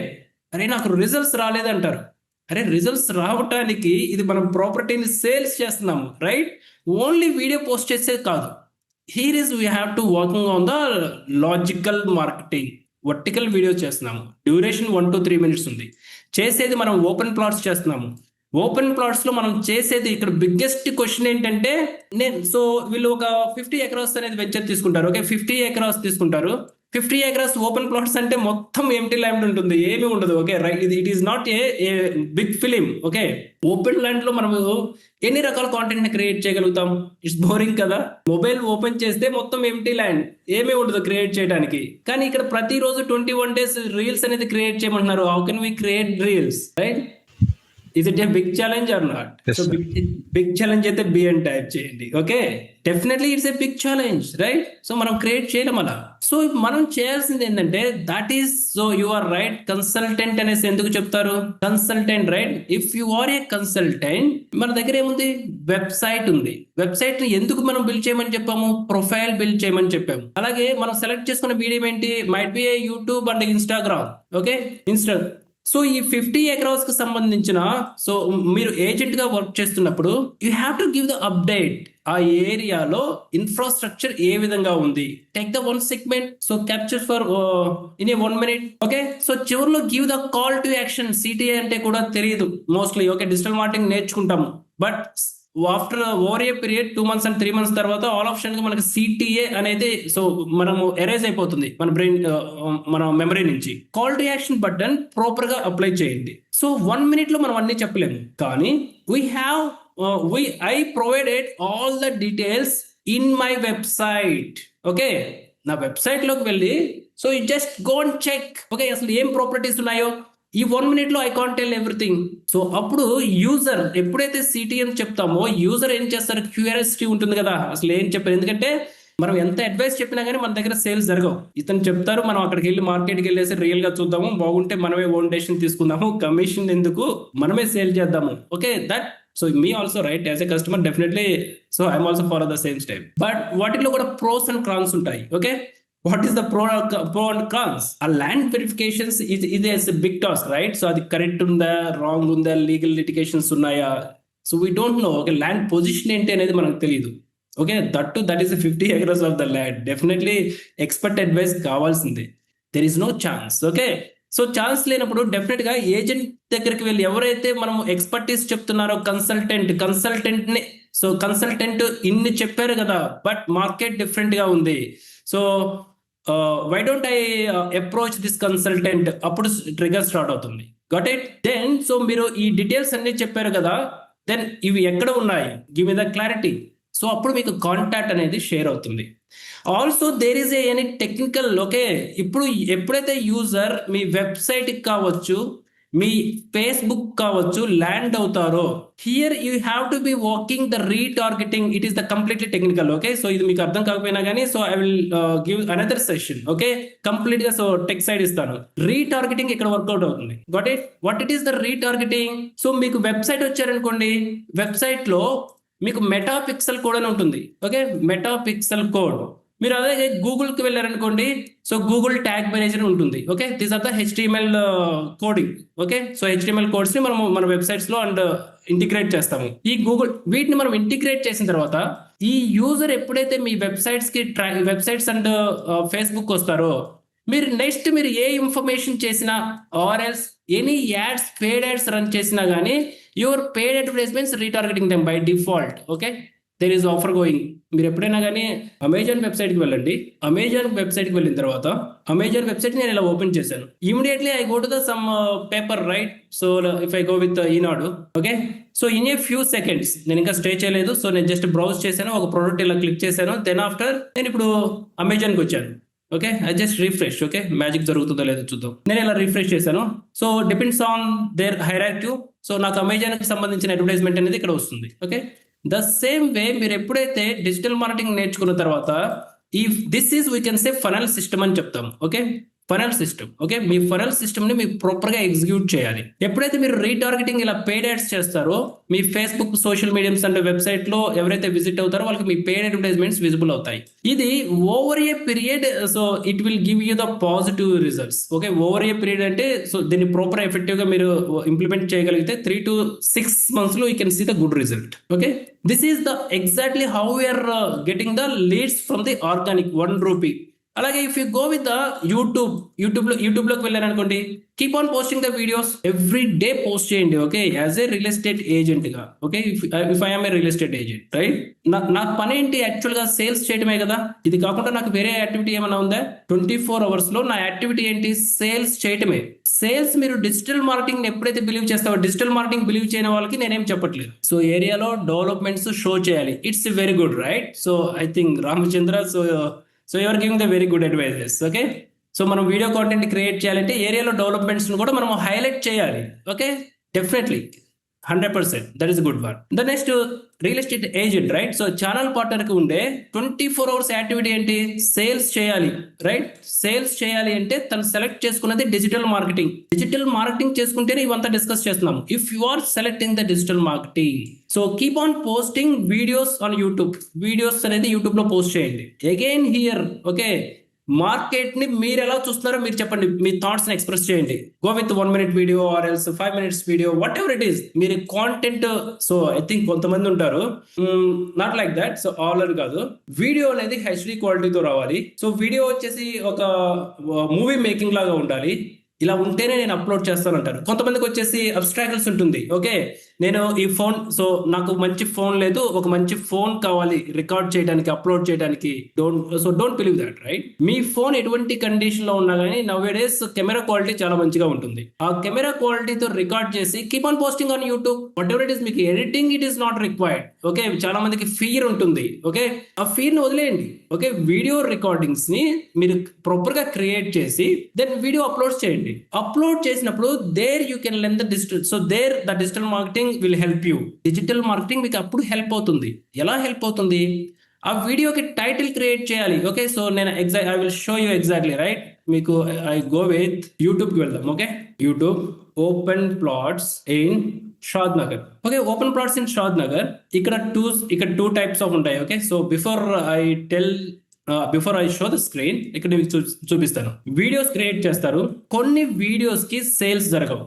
అరే నాకు రిజల్ట్స్ రాలేదంటారు. అరే రిజల్ట్స్ రావటానికి ఇది మనం ప్రాపర్టీని సేల్స్ చేస్తున్నాము, రైట్? ఓన్లీ వీడియో పోస్ట్ చేసేది కాదు. Here is we have to working on the logical marketing. Vertical video చేస్తున్నాము, డ్యూరేషన్ 1 to 3 minutes ఉంది. చేసేది మనం ఓపెన్ ప్లాట్స్ చేస్తున్నాము. ఓపెన్ ప్లాట్స్ లో మనం చేసేది ఇక్కడ బిగ్గెస్ట్ క్వశ్చన్ ఏంటంటే, సో వీళ్ళు ఒక 50 acres అనేది వెంచర్ తీసుకుంటారు. ఓకే, 50 acres తీసుకుంటారు. 50 acres ఓపెన్ ప్లాట్స్ అంటే మొత్తం ఎంటీ ల్యాండ్ ఉంటుంది, ఏమీ ఉండదు. Okay, right, it is not a big film. Okay, open land లో మనము ఎన్ని రకాల కాంటెంట్ ని క్రియేట్ చేయగలుగుతాం? ఇట్స్ బోరింగ్ కదా. మొబైల్ ఓపెన్ చేస్తే మొత్తం ఎంటీ ల్యాండ్, ఏమీ ఉండదు క్రియేట్ చేయడానికి. కానీ ఇక్కడ ప్రతిరోజు 21 days రీల్స్ అనేది క్రియేట్ చేయమంటున్నారు. How can we create reels, right? Is it a big challenge or not? Yes, so sir. big challenge అయితే B అని టైప్ చేయండి. Okay, definitely it's a big challenge, right? So మనం create చేయడం అలా. So మనం చేయాల్సింది ఏంటంటే that is, so you are right, consultant అనేసి ఎందుకు చెప్తారు? Consultant, right? If you are a consultant, మన దగ్గర ఏముంది? వెబ్సైట్ ఉంది. వెబ్సైట్ ని ఎందుకు మనం బిల్డ్ చేయమని చెప్పాము? ప్రొఫైల్ బిల్డ్ చేయమని చెప్పాము. అలాగే మనం సెలెక్ట్ చేసుకున్న మీడియం ఏంటి? Might be A YouTube and Instagram. Okay, so ఈ 50 acres కి సంబంధించిన, సో మీరు ఏజెంట్ గా వర్క్ చేస్తున్నప్పుడు you have to give the update. ఆ ఏరియాలో ఇన్ఫ్రాస్ట్రక్చర్ ఏ విధంగా ఉంది? Take the 1 segment, so capture for in a 1 minute. Okay, so చివరిలో give the call to action. CTA అంటే కూడా తెలియదు మోస్ట్లీ. ఓకే, డిజిటల్ మార్కెటింగ్ నేర్చుకుంటాము, but after over a period 2 months and 3 months తర్వాత ఆల్ ఆప్షన్ గా మనకి సిటిఏ అనేది so మనము ఎరేజ్ అయిపోతుంది మన బ్రెయిన్, మన మెమరీ నుంచి. Call to action button proper గా అప్లై చేయండి. సో 1 minute లో మనం అన్ని చెప్పలేము, కానీ I provided all the details in my website. Okay, నా వెబ్సైట్ లోకి వెళ్ళి so you just go and check. Okay, అసలు ఏం ప్రాపర్టీస్ ఉన్నాయో ఈ 1 minute లో I can't tell everything. So అప్పుడు యూజర్ ఎప్పుడైతే సిటీ అని చెప్తామో యూజర్ ఏం చేస్తారు? క్యూరియాసిటీ ఉంటుంది కదా, అసలు ఏం చెప్పారు? ఎందుకంటే మనం ఎంత అడ్వైస్ చెప్పినా కానీ మన దగ్గర సేల్స్ జరగవు. ఇతను చెప్తారు, మనం అక్కడికి వెళ్ళి మార్కెట్కి వెళ్ళేసి రియల్ గా చూద్దాము, బాగుంటే మనమే ఓన్ డెసిషన్ తీసుకుందాము, కమిషన్ ఎందుకు, మనమే సేల్ చేద్దాము. Okay, that so me also right as a customer definitely. So I'm also follow the same step. But వాటిలో కూడా ప్రోస్ అండ్ కాన్స్ ఉంటాయి. Okay, what is the pro and cons? ఆ land verifications ఇది big task, right? So అది correct ఉందా, wrong ఉందా, legal litigations ఉన్నాయా? So we don't know. Okay, land position ఏంటి అనేది మనకు తెలియదు. Okay, that is 50 acres of the land. Definitely expert advice కావాల్సిందే. There is no chance. Okay, so chance లేనప్పుడు డెఫినెట్ గా ఏజెంట్ దగ్గరికి వెళ్ళి ఎవరైతే మనం ఎక్స్పర్టీస్ చెప్తున్నారో కన్సల్టెంట్ ని, సో కన్సల్టెంట్ ఇన్ని చెప్పారు కదా, బట్ మార్కెట్ డిఫరెంట్ గా ఉంది. So why don't I approach this consultant? అప్పుడు ట్రిగర్ స్టార్ట్ అవుతుంది. Got it? దెన్ సో మీరు ఈ డీటెయిల్స్ అన్ని చెప్పారు కదా, దెన్ ఇవి ఎక్కడ ఉన్నాయి? Give me the clarity. So అప్పుడు మీకు కాంటాక్ట్ అనేది షేర్ అవుతుంది. Also there is any technical. Okay, ఇప్పుడు ఎప్పుడైతే యూజర్ మీ వెబ్సైట్ కావచ్చు, మీ ఫేస్బుక్ కావచ్చు ల్యాండ్ అవుతారో, here you have to be working the retargeting. It is the completely technical. Okay, so ఇది మీకు అర్థం కాకపోయినా కానీ so I will give another session. Okay, complete గా సో టెక్ సైడ్ ఇస్తాను. రీటార్గెటింగ్ ఇక్కడ వర్కౌట్ అవుతుంది. What it is the retargeting? So మీకు వెబ్సైట్ వచ్చారనుకోండి, వెబ్సైట్ లో మీకు మెటా పిక్సెల్ కోడ్ అని ఉంటుంది. Okay, Meta pixel code. మీరు అలాగే గూగుల్కి వెళ్ళారనుకోండి, సో గూగుల్ ట్యాగ్ మేనేజర్ ఉంటుంది. Okay, these are the HTML coding. Okay, so HTML codes ని మనం మన వెబ్సైట్స్ లో అండ్ ఇంటిగ్రేట్ చేస్తాము. ఈ గూగుల్ వీటిని మనం ఇంటిగ్రేట్ చేసిన తర్వాత ఈ యూజర్ ఎప్పుడైతే మీ వెబ్సైట్స్ అండ్ ఫేస్బుక్ వస్తారో, మీరు నెక్స్ట్ మీరు ఏ ఇన్ఫర్మేషన్ చేసినా or else any ads, paid ads run చేసినా కానీ your paid advertisements retargeting them by default. Okay, there is offer going. మీరు ఎప్పుడైనా కానీ అమెజాన్ వెబ్సైట్కి వెళ్ళండి. అమెజాన్ వెబ్సైట్కి వెళ్ళిన తర్వాత అమెజాన్ వెబ్సైట్ నేను ఇలా ఓపెన్ చేశాను. Immediately I go to the sum paper, right? So if I go with Eenadu, okay, so in a few seconds, నేను ఇంకా స్టే చేయలేదు. సో నేను జస్ట్ బ్రౌజ్ చేశాను, ఒక ప్రోడక్ట్ ఇలా క్లిక్ చేశాను. దెన్ ఆఫ్టర్ నేను ఇప్పుడు అమెజాన్కి వచ్చాను. Okay, I just refresh. Okay, magic జరుగుతుందో లేదో చూద్దాం. నేను ఇలా రిఫ్రెష్ చేశాను. So depends on their hierarchy. So నాకు అమెజాన్కి సంబంధించిన అడ్వర్టైజ్మెంట్ అనేది ఇక్కడ వస్తుంది. ఓకే, ద సేమ్ వే మీరు ఎప్పుడైతే డిజిటల్ మార్కెటింగ్ నేర్చుకున్న తర్వాత if this is we can say funnel system అని చెప్తాం. Okay, funnel system. ఓకే, మీ ఫనల్ సిస్టమ్ ని మీరు ప్రాపర్ గా ఎగ్జిక్యూట్ చేయాలి. ఎప్పుడైతే మీరు రీటార్గెటింగ్ ఇలా పెయిడ్ యాడ్స్ చేస్తారో, మీ Facebook, social medias and website లో ఎవరైతే విజిట్ అవుతారో వాళ్ళకి మీ పెయిడ్ అడ్వర్టైజ్మెంట్స్ విజిబుల్ అవుతాయి. ఇది over a period, so it will give you the positive results. Okay, over a period అంటే సో దీన్ని ప్రాపర్ ఎఫెక్టివ్ గా మీరు ఇంప్లిమెంట్ చేయగలిగితే 3 to 6 months లో you can see the good result. Okay, this is the exactly how we are getting the leads from the organic 1 rupee. అలాగే if you go with the యూట్యూబ్లోకి వెళ్ళారనుకోండి, keep on posting the videos, every day post చేయండి. Okay, as a real estate agent గా. Okay, if I'm a real estate agent, right? నా పని ఏంటి? Actual గా sales చేయడమే కదా. ఇది కాకుండా నాకు వేరే యాక్టివిటీ ఏమైనా ఉందా? 24 hours లో నా యాక్టివిటీ ఏంటి? సేల్స్ చేయటమే. సేల్స్ మీరు డిజిటల్ మార్కెటింగ్ ఎప్పుడైతే బిలీవ్ చేస్తావో, డిజిటల్ మార్కెటింగ్ బిలీవ్ చేయని వాళ్ళకి నేనేం చెప్పట్లేదు. సో ఏరియాలో డెవలప్మెంట్స్ షో చేయాలి. It's very good, right? So I think Ramachandra, so you are giving the very good advises. Okay, so మనం వీడియో కాంటెంట్ క్రియేట్ చేయాలంటే ఏరియాలో డెవలప్మెంట్స్ కూడా మనం హైలైట్ చేయాలి. Okay, definitely 100%, that is good one. The next real estate agent, right? So channel partner కి ఉండే 24 hours activity ఏంటి? Sales చేయాలి, రైట్? సేల్స్ చేయాలి అంటే తను సెలెక్ట్ చేసుకున్నది డిజిటల్ మార్కెటింగ్. డిజిటల్ మార్కెటింగ్ చేసుకుంటేనే ఇవంతా డిస్కస్ చేస్తున్నాం. If you are selecting the digital marketing, so keep on posting videos on YouTube. Videos అనేది యూట్యూబ్ లో పోస్ట్ చేయండి. అగైన్ హియర్, ఓకే, మార్కెట్ ని మీరు ఎలా చూస్తున్నారో మీరు చెప్పండి. మీ థాట్స్ ని ఎక్స్ప్రెస్ చేయండి. Go with 1 minute video or else 5 minutes video, whatever it is. మీరు కాంటెంట్, సో ఐ థింక్ కొంతమంది ఉంటారు not like that. So all అని కాదు, వీడియో అనేది HD క్వాలిటీతో రావాలి. సో వీడియో వచ్చేసి ఒక మూవీ మేకింగ్ లాగా ఉండాలి. ఇలా ఉంటేనే నేను అప్లోడ్ చేస్తానంటారు. కొంతమందికి వచ్చేసి అబ్స్ట్రాక్ట్స్ ఉంటుంది. ఓకే, నేను ఈ ఫోన్, సో నాకు మంచి ఫోన్ లేదు, ఒక మంచి ఫోన్ కావాలి రికార్డ్ చేయడానికి, అప్లోడ్ చేయడానికి. Don't believe that, right? Me phone ఎటువంటి కండిషన్ లో ఉన్నా కానీ నవ్ డేస్ కెమెరా క్వాలిటీ చాలా మంచిగా ఉంటుంది. ఆ కెమెరా క్వాలిటీతో రికార్డ్ చేసి keep on posting on YouTube. Whatever it is, మీకు editing it is not required. Okay, చాలా మందికి ఫీర్ ఉంటుంది. ఓకే, ఆ ఫీర్ ని వదిలేయండి. ఓకే, వీడియో రికార్డింగ్స్ ని మీరు ప్రాపర్ గా క్రియేట్ చేసి దెన్ వీడియో అప్లోడ్ చేయండి. అప్లోడ్ చేసినప్పుడు there you can learn the digital, so there the digital marketing will help you. Digital marketing మీకు అప్పుడు హెల్ప్ అవుతుంది. ఎలా హెల్ప్ అవుతుంది? ఆ వీడియోకి టైటిల్ క్రియేట్ చేయాలి. ఓకే, సో నేను I will show you exactly, right? మీకు ఐ గో విత్ యూట్యూబ్ కి వెళ్దాం. Okay, YouTube open plots in Shadnagar. Okay, open plots in Shadnagar. ఇక్కడ టూ టైప్స్ ఆఫ్ ఉంటాయి. Okay, so before I show the screen, ఇక్కడ మీకు చూపిస్తాను. Videos create చేస్తారు. కొన్ని వీడియోస్ కి సేల్స్ జరగవు,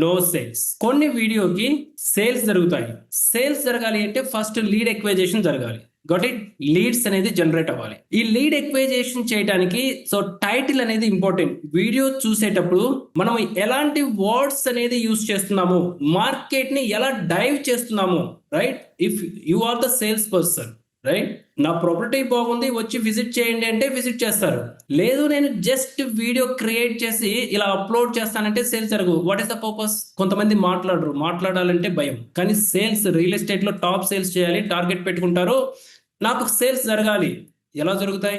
నో సేల్స్. కొన్ని వీడియోకి సేల్స్ జరుగుతాయి. సేల్స్ జరగాలి అంటే ఫస్ట్ లీడ్ ఎక్వైజేషన్ జరగాలి. Got it? లీడ్స్ అనేది జనరేట్ అవ్వాలి. ఈ లీడ్ ఎక్వైజేషన్ చేయడానికి సో టైటిల్ అనేది ఇంపార్టెంట్. వీడియో చూసేటప్పుడు మనం ఎలాంటి వర్డ్స్ అనేది యూజ్ చేస్తున్నాము, మార్కెట్ ని ఎలా డైవ్ చేస్తున్నాము, right? If you are the sales person, right? నా ప్రాపర్టీ బాగుంది, వచ్చి విజిట్ చేయండి అంటే విజిట్ చేస్తారు. లేదు నేను జస్ట్ వీడియో క్రియేట్ చేసి ఇలా అప్లోడ్ చేస్తానంటే సేల్స్ జరగవు. What is the purpose? కొంతమంది మాట్లాడాలంటే భయం. కానీ సేల్స్, రియల్ ఎస్టేట్ లో టాప్ సేల్స్ చేయాలి, టార్గెట్ పెట్టుకుంటారు. నాకు సేల్స్ జరగాలి. ఎలా జరుగుతాయి?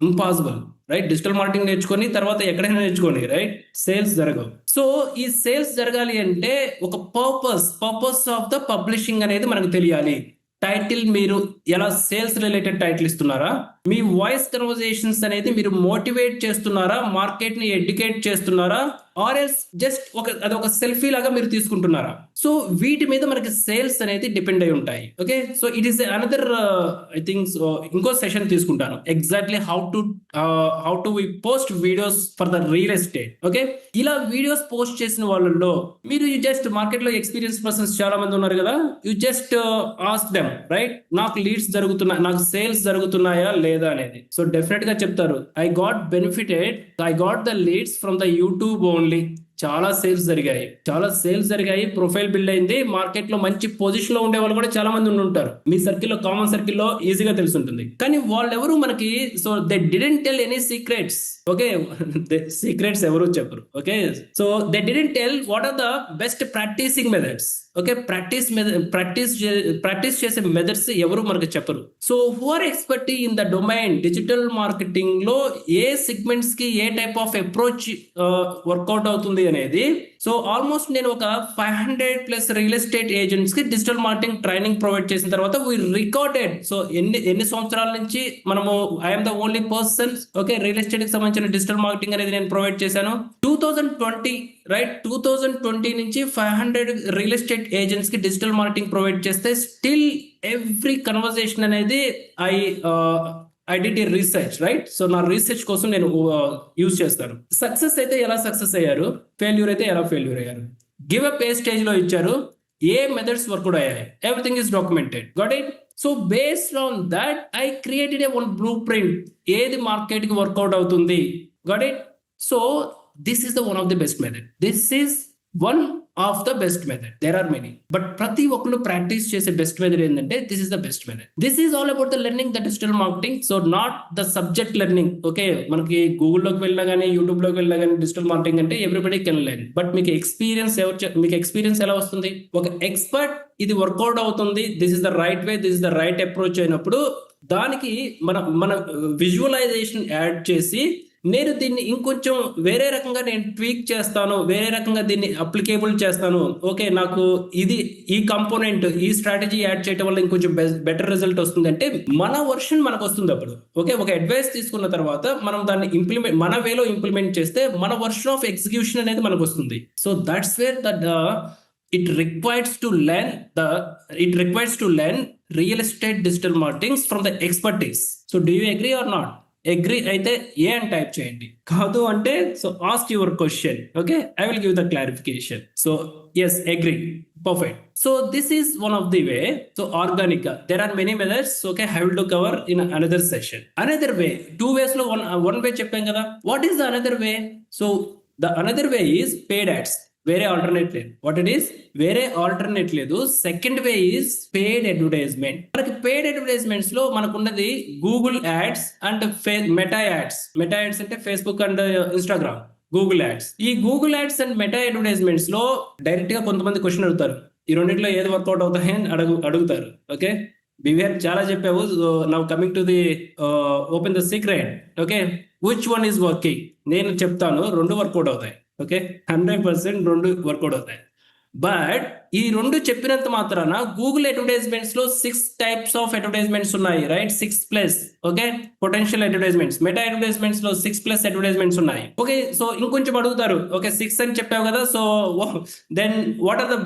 Impossible, right? డిజిటల్ మార్కెటింగ్ నేర్చుకొని తర్వాత ఎక్కడైనా నేర్చుకోండి, రైట్? సేల్స్ జరగవు. సో ఈ సేల్స్ జరగాలి అంటే ఒక పర్పస్ ఆఫ్ ద పబ్లిషింగ్ అనేది మనకు తెలియాలి. టైటిల్ మీరు ఎలా సేల్స్ రిలేటెడ్ టైటిల్ ఇస్తున్నారా, మీ వాయిస్ కన్వర్జేషన్స్ అనేది మీరు మోటివేట్ చేస్తున్నారా, మార్కెట్ ని ఎడ్యుకేట్ చేస్తున్నారా, ఆర్ ఎల్స్ జస్ట్ అదొక సెల్ఫీ లాగా మీరు తీసుకుంటున్నారా? సో వీటి మీద మనకి సేల్స్ అనేది డిపెండ్ అయి ఉంటాయి. Okay, so it is another I think ఇంకో సెషన్ తీసుకుంటాను exactly how to we post videos for the real estate. Okay, ఇలా వీడియోస్ పోస్ట్ చేసిన వాళ్ళలో మీరు జస్ట్ మార్కెట్ లో ఎక్స్పీరియన్స్ పర్సన్స్ చాలా మంది ఉన్నారు కదా, you just ask them, right, నాకు లీడ్స్ జరుగుతున్నాయి, నాకు సేల్స్ జరుగుతున్నాయా లేదా అనేది. సో డెఫినెట్ గా చెప్తారు, I got the leads from the YouTube only. చాలా సేల్స్ జరిగాయి, ప్రొఫైల్ బిల్డ్ అయింది, మార్కెట్ లో మంచి పొజిషన్ లో ఉండే వాళ్ళు కూడా చాలా మంది ఉంటారు. మీ సర్కిల్లో, కామన్ సర్కిల్లో ఈజీగా తెలిసి ఉంటుంది. కానీ వాళ్ళెవరు మనకి, so they didn't tell any secrets. Okay, secrets ఎవరు చెప్పరు. Okay, so they didn't tell what are the best practicing methods. Okay, practice చేసే మెథడ్స్ ఎవరు మనకు చెప్పరు. So who are expert in the domain digital marketing లో ఏ segments కి ఏ టైప్ ఆఫ్ అప్రోచ్ వర్కౌట్ అవుతుంది అనేది. సో ఆల్మోస్ట్ నేను ఒక 500+ రియల్ ఎస్టేట్ ఏజెంట్స్ కి డిజిటల్ మార్కెటింగ్ ట్రైనింగ్ ప్రొవైడ్ చేసిన తర్వాత వి రికార్డెడ్. సో ఎన్ని సంవత్సరాల నుంచి మనము I'm the only person, okay, real estate కి సంబంధించిన డిజిటల్ మార్కెటింగ్ అనేది నేను ప్రొవైడ్ చేశాను. 2020 రైట్, 2020 నుంచి 500 రియల్ ఎస్టేట్ ఏజెంట్స్ కి డిజిటల్ మార్కెటింగ్ ప్రొవైడ్ చేస్తే స్టిల్ ఎవ్రీ కన్వర్సేషన్ అనేది I did a research, right. So నా రీసెర్చ్ కోసం నేను యూజ్ చేస్తాను. సక్సెస్ అయితే ఎలా సక్సెస్ అయ్యారు, ఫెయిల్యూర్ అయితే ఎలా ఫెయిల్యూర్ అయ్యారు, గివ్ అప్ ఏ స్టేజ్ లో ఇచ్చారు, ఏ మెథడ్స్ వర్కౌట్ అయ్యాయి, everything is documented. Got it. So based on that I created a one blueprint, ఏది మార్కెట్ కి వర్కౌట్ అవుతుంది. Got it. So this is the one of the best method. This is one of the best method. There are many, but ప్రతి ఒక్కరు practice చేసే best method ఏంటంటే this is the best method. This is all about the learning the digital marketing. So not the subject learning. Okay, మనకి గూగుల్లోకి వెళ్ళినా కానీ, YouTube లోకి వెళ్ళినా కానీ డిజిటల్ మార్కెటింగ్ అంటే ఎవ్రీబడి కెన్ లెర్న్. బట్ మీకు ఎక్స్పీరియన్స్ ఎలా వస్తుంది? ఒక ఎక్స్పర్ట్ ఇది వర్కౌట్ అవుతుంది, this is the right way, this is the right approach అయినప్పుడు దానికి మన విజువలైజేషన్ యాడ్ చేసి నేను దీన్ని ఇంకొంచెం వేరే రకంగా నేను ట్వీక్ చేస్తాను, వేరే రకంగా దీన్ని అప్లికేబుల్ చేస్తాను. ఓకే, నాకు ఈ కాంపోనెంట్, ఈ స్ట్రాటజీ యాడ్ చేయడం వల్ల ఇంకొంచెం బెటర్ రిజల్ట్ వస్తుంది అంటే మన వర్షన్ మనకు వస్తుంది అప్పుడు. ఓకే, ఒక అడ్వైస్ తీసుకున్న తర్వాత మనం దాన్ని మన వేలో ఇంప్లిమెంట్ చేస్తే మన వర్షన్ ఆఫ్ ఎగ్జిక్యూషన్ అనేది మనకు వస్తుంది. So that's where it requires to learn real estate digital marketing from the expertise. So do you agree or not? Agree అయితే ఏ అని టైప్ చేయండి, కాదు అంటే so ask your question. Okay, I will give the clarification. So yes, agree, perfect. So this is one of the way. So organic, there are many methods. Okay, I will to cover in another session. Another way, 2 ways లో one way చెప్పాం కదా. What is the another way? So the another way is paid ads. వేరే alternate లేదు. What it is? వేరే alternate లేదు. Second way is paid advertisement. మనకి paid advertisements లో మనకు ఉన్నది Google ads and meta ads. Meta ads అంటే Facebook and Instagram. Google ads, ఈ Google ads and meta advertisements లో డైరెక్ట్ గా కొంతమంది క్వశ్చన్ అడుగుతారు, ఈ రెండింటిలో ఏది వర్కౌట్ అవుతాయి అని అడుగుతారు. ఓకే, BVR చాలా చెప్పావు. Now coming to the open the secret. Okay, which one is working? నేను చెప్తాను, రెండు వర్కౌట్ అవుతాయి. ఓకే, 100% రెండు వర్కౌట్ అవుతాయి. బట్ ఈ రెండు చెప్పినంత మాత్రాన గూగుల్ అడ్వర్టైజ్మెంట్స్ లో 6 types ఆఫ్ అడ్వర్టైజ్మెంట్స్ ఉన్నాయి, right? 6+. Okay, potential advertisements. Meta advertisements లో 6+ అడ్వర్టైజ్మెంట్స్ ఉన్నాయి. ఓకే, సో ఇంకొంచెం అడుగుతారు, ఓకే 6 అని చెప్పావు కదా, so then what are the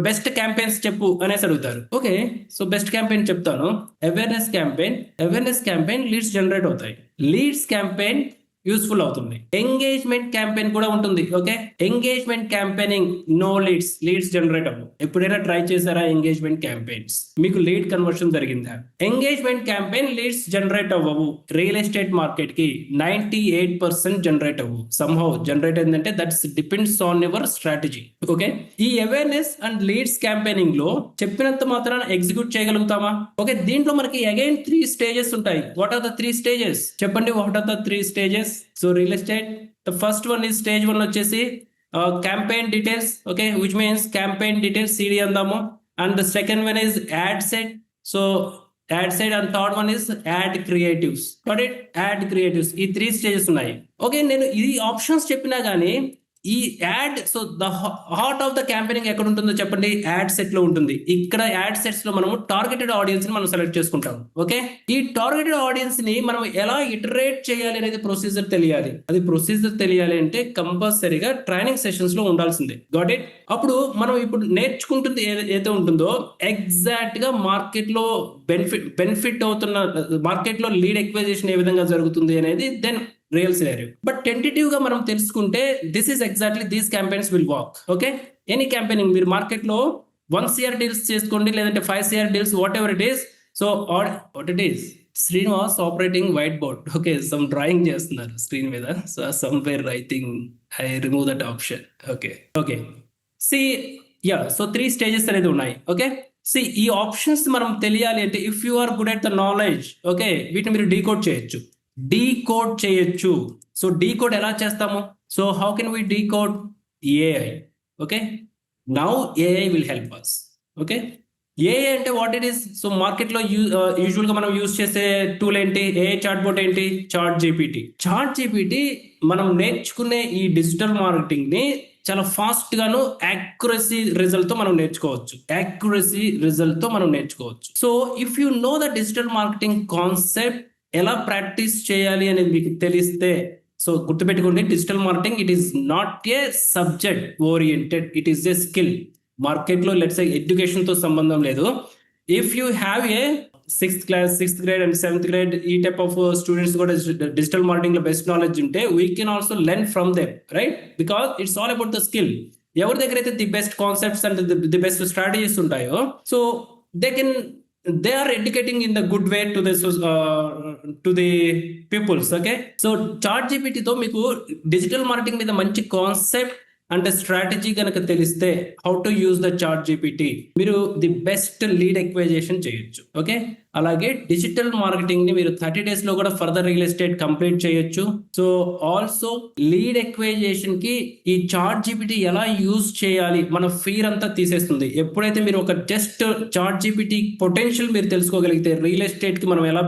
best campaigns చెప్పు అనేసి అడుగుతారు. ఓకే, సో బెస్ట్ క్యాంపెయిన్ చెప్తాను. అవేర్నెస్ క్యాంపెయిన్ లీడ్స్ జనరేట్ అవుతాయి. లీడ్స్ క్యాంపెయిన్ యూస్ఫుల్ అవుతుంది. ఎంగేజ్మెంట్ క్యాంపెయిన్ కూడా ఉంటుంది. Okay, engagement campaigning no leads generate అవ్వవు. ఎప్పుడైనా ట్రై చేశారా ఎంగేజ్మెంట్ క్యాంపెయిన్స్? మీకు లీడ్ కన్వర్షన్ జరిగిందా? ఎంగేజ్మెంట్ క్యాంపెయిన్ లీడ్స్ జనరేట్ అవ్వవు. రియల్ ఎస్టేట్ మార్కెట్ కి 98% జనరేట్ అవ్వవు. సమ్హౌ జనరేట్ అయిందంటే that's depends on your strategy. Okay, ఈ అవేర్నెస్ అండ్ లీడ్స్ క్యాంపెయినింగ్ లో చెప్పినంత మాత్రాన ఎగ్జిక్యూట్ చేయగలుగుతామా? ఓకే, దీంట్లో మనకి అగైన్ 3 stages ఉంటాయి. What are the 3 stages? చెప్పండి, what are the 3 stages? So real estate, the first one is stage 1 వచ్చేసి campaign details. Okay, which means campaign details CD అందాము. And the second one is ad set. So ad set, and third one is ad creatives. Got it? Ad creatives. ఈ 3 stages ఉన్నాయి. Okay, నేను ఈ options చెప్పినా గానీ ఈ add, so the heart of the campaigning ఎక్కడ ఉంటుందో చెప్పండి, యాడ్ సెట్ లో ఉంటుంది. ఇక్కడ యాడ్ సెట్స్ లో మనము టార్గెటెడ్ ఆడియన్స్ ని మనం సెలెక్ట్ చేసుకుంటాం. ఓకే, ఈ టార్గెటెడ్ ఆడియన్స్ ని మనం ఎలా ఇటరేట్ చేయాలి అనేది ప్రొసీజర్ తెలియాలి. అది ప్రొసీజర్ తెలియాలి అంటే కంపల్సరీగా ట్రైనింగ్ సెషన్స్ లో ఉండాల్సిందే. Got it? అప్పుడు మనం ఇప్పుడు నేర్చుకుంటుంది ఏదైతే ఉంటుందో ఎగ్జాక్ట్ గా మార్కెట్ లో బెనిఫిట్ అవుతున్న, మార్కెట్ లో లీడ్ ఎక్విజిషన్ ఏ విధంగా జరుగుతుంది అనేది then real scenario. But tentative గా మనం తెలుసుకుంటే this is exactly these campaigns will work. Okay, any campaigning మీరు మార్కెట్ లో 1 CR డీల్స్ చేసుకోండి, లేదంటే 5 CR deals, whatever it is. So what it is, Srinivas operating whiteboard. Okay, some drawing చేస్తున్నారు screen మీద. So somewhere I think I remove that option. Okay okay, see ya, so 3 stages అనేది ఉన్నాయి. Okay, C ఈ options మనం తెలియాలి అంటే if you are good at the knowledge, okay, వీటిని మీరు డీకోడ్ చేయొచ్చు. సో డీకోడ్ ఎలా చేస్తాము? So how can we decode? AI. Okay, now AI will help us. Okay, AI అంటే what it is? So market లో యూజువల్ గా మనం use చేసే టూల్ ఏంటి? ఏఐ చాట్ బోట్ ఏంటి? ChatGPT. మనం నేర్చుకునే ఈ డిజిటల్ మార్కెటింగ్ ని చాలా ఫాస్ట్ గాను యాక్యురసీ రిజల్ట్ తో మనం నేర్చుకోవచ్చు. So if you know the digital marketing concept, ఎలా ప్రాక్టీస్ చేయాలి అనేది మీకు తెలిస్తే, సో గుర్తుపెట్టుకోండి, digital marketing it is not a subject oriented, it is A skill. Market లో లెట్స్ సే ఎడ్యుకేషన్ తో సంబంధం లేదు. If you have a 6th grade and 7th grade ఈ టైప్ ఆఫ్ స్టూడెంట్స్ కూడా డిజిటల్ మార్కెటింగ్ లో best knowledge ఉంటే we can also learn from them, right? Because it's all about the skill. ఎవరి దగ్గర అయితే the best concepts and the best strategies ఉంటాయో, so they are educating in the good way to the peoples. Okay, so chat gpt తో మీకు digital marketing మీద మంచి concept అంటే strategy కనుక తెలిస్తే, how to use the ChatGPT, మీరు the best lead acquisition చేయొచ్చు. ఓకే, అలాగే డిజిటల్ మార్కెటింగ్ ని మీరు 30 days లో కూడా ఫర్దర్ రియల్ ఎస్టేట్ కంప్లీట్ చేయొచ్చు. సో ఆల్సో లీడ్ ఎక్వైజేషన్ కి ఈ చాట్ జీపీటీ ఎలా యూజ్ చేయాలి, మన ఫీర్ అంతా తీసేస్తుంది. ఎప్పుడైతే మీరు ఒక జస్ట్ చాట్ జీపీటీ పొటెన్షియల్ మీరు తెలుసుకోగలిగితే, రియల్ ఎస్టేట్ కి మనం ఎలా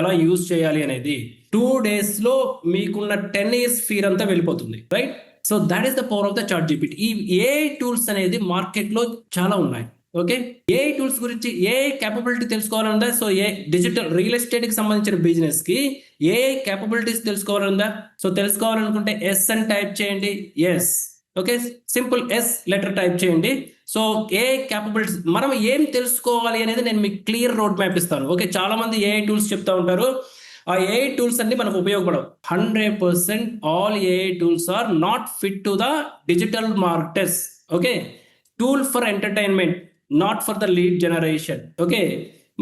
ఎలా యూజ్ చేయాలి అనేది 2 days లో మీకున్న 10 years ఫీర్ అంతా వెళ్ళిపోతుంది, right? So that is the power of the ChatGPT. ఈ ఏఐ టూల్స్ అనేది మార్కెట్ లో చాలా ఉన్నాయి. ఓకే, ఏఐ టూల్స్ గురించి, ఏఐ కేపబిలిటీ తెలుసుకోవాలందా? సో డిజిటల్ రియల్ ఎస్టేట్ కి సంబంధించిన బిజినెస్ కి ఏఐ కేపబిలిటీస్ తెలుసుకోవాలందా? సో తెలుసుకోవాలనుకుంటే ఎస్ అని టైప్ చేయండి. Yes, okay, simple yes letter type చేయండి. సో ఏఐ కేపబిలిటీస్ మనం ఏం తెలుసుకోవాలి అనేది నేను మీకు క్లియర్ రోడ్ మ్యాప్ ఇస్తాను. ఓకే, చాలా మంది ఏఐ టూల్స్ చెప్తా ఉంటారు. ఆ ఏఐ టూల్స్ అన్ని మనకు ఉపయోగపడవు. 100% all AI tools are not fit to the digital marketers. Okay, tool for entertainment, not for the lead generation. Okay,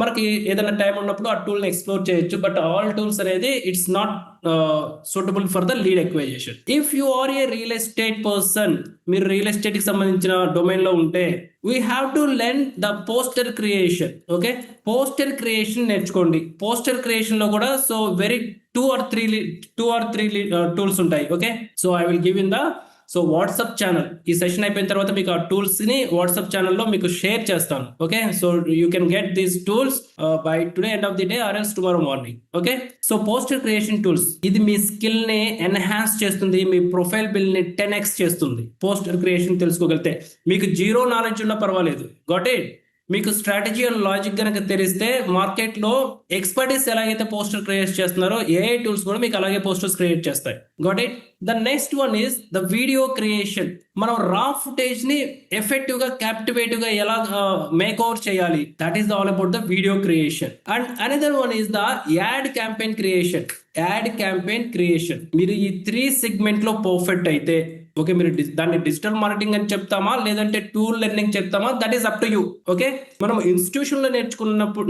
మనకి ఏదైనా టైం ఉన్నప్పుడు ఆ టూల్ని ఎక్స్ప్లోర్ చేయొచ్చు, బట్ ఆల్ టూల్స్ అనేది it's not suitable for the lead acquisition. If you are a real estate person, మీరు real estate కి సంబంధించిన డొమైన్ లో ఉంటే, we have to learn the poster creation. Okay, poster creation నేర్చుకోండి. Poster creation లో కూడా so very 2 or 3 tools ఉంటాయి. Okay, so I will give in the WhatsApp channel. ఈ సెషన్ అయిపోయిన తర్వాత మీకు ఆ టూల్స్ ని వాట్సాప్ ఛానల్లో మీకు షేర్ చేస్తాను. Okay, so you can get these tools by today end of the day or else tomorrow morning. Okay, so poster creation tools, ఇది మీ స్కిల్ ని ఎన్హాన్స్ చేస్తుంది, మీ ప్రొఫైల్ బిల్ ని 10x చేస్తుంది. పోస్టర్ క్రియేషన్ తెలుసుకోగలిగితే మీకు 0 knowledge ఉన్నా పర్వాలేదు. Got it? మీకు strategy and logic కనుక తెలిస్తే, మార్కెట్ లో ఎక్స్పర్టీస్ ఎలాగైతే పోస్టర్ క్రియేట్ చేస్తున్నారో, ఏఐ టూల్స్ కూడా మీకు అలాగే పోస్టర్స్ క్రియేట్ చేస్తాయి. Got it? The next one is the video creation. మనం రా ఫుటేజ్ ని ఎఫెక్టివ్ గా, క్యాప్టివేటివ్ గా ఎలా మేక్ ఓవర్ చేయాలి, that is all about the video creation. And another one is the ad campaign creation. మీరు ఈ 3 సెగ్మెంట్ లో పర్ఫెక్ట్ అయితే, ఓకే, మీరు దాన్ని డిజిటల్ మార్కెటింగ్ అని చెప్తామా, లేదంటే టూల్ లెర్నింగ్ చెప్తామా, that is up to you. Okay, మనం ఇన్స్టిట్యూషన్ లో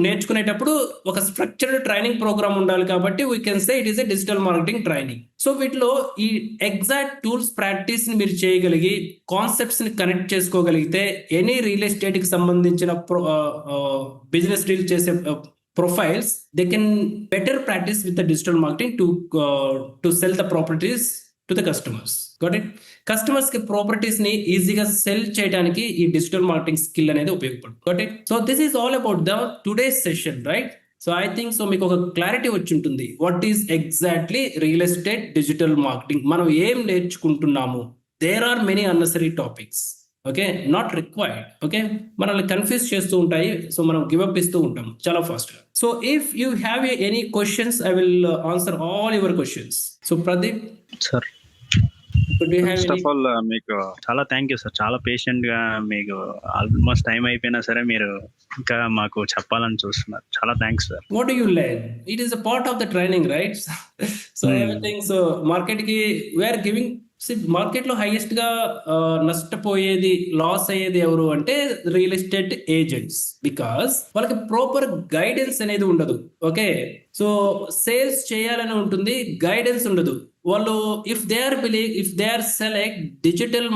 నేర్చుకునేటప్పుడు ఒక స్ట్రక్చర్డ్ ట్రైనింగ్ ప్రోగ్రామ్ ఉండాలి, కాబట్టి we can say it is a digital marketing training. So వీటిలో ఈ ఎగ్జాక్ట్ టూల్స్ ప్రాక్టీస్ ని మీరు చేయగలిగి, కాన్సెప్ట్స్ ని కనెక్ట్ చేసుకోగలిగితే, ఎనీ రియల్ ఎస్టేట్ కి సంబంధించిన బిజినెస్ డీల్ చేసే profiles, they can better practice with the digital marketing to sell the properties to the customers. Got it? Customers కి ప్రాపర్టీస్ ని ఈజీగా సెల్ చేయడానికి ఈ డిజిటల్ మార్కెటింగ్ స్కిల్ అనేది ఉపయోగపడుతుంది. Got it? So this is all about the today's session, right? So I think so మీకు ఒక clarity వచ్చి ఉంటుంది. What is exactly real estate digital marketing, మనం ఏం నేర్చుకుంటున్నాము, there are many unnecessary topics, okay, not required. Okay, మనల్ని confuse చేస్తూ ఉంటాయి. సో మనం గివప్ ఇస్తూ ఉంటాం చాలా ఫాస్ట్ గా. So if you have any questions, I will answer all your questions. So Pradeep sir, first of all మీకు చాలా థ్యాంక్ యూ సార్. చాలా పేషెంట్ గా మీకు ఆల్మోస్ట్ టైం అయిపోయినా సరే మీరు ఇంకా మాకు చెప్పాలని చూస్తున్నారు. చాలా thanks sir. What do you learn? It is a part of the training, right? So everything. So market కి వీఆర్ గివింగ్. మార్కెట్ లో హైయెస్ట్ గా నష్టపోయేది, లాస్ అయ్యేది ఎవరు అంటే రియల్ ఎస్టేట్ ఏజెంట్స్. బికాస్ వాళ్ళకి ప్రాపర్ గైడెన్స్ అనేది ఉండదు. ఓకే, సో సేల్స్ చేయాలని ఉంటుంది, గైడెన్స్ ఉండదు. వాళ్ళు if they are select digital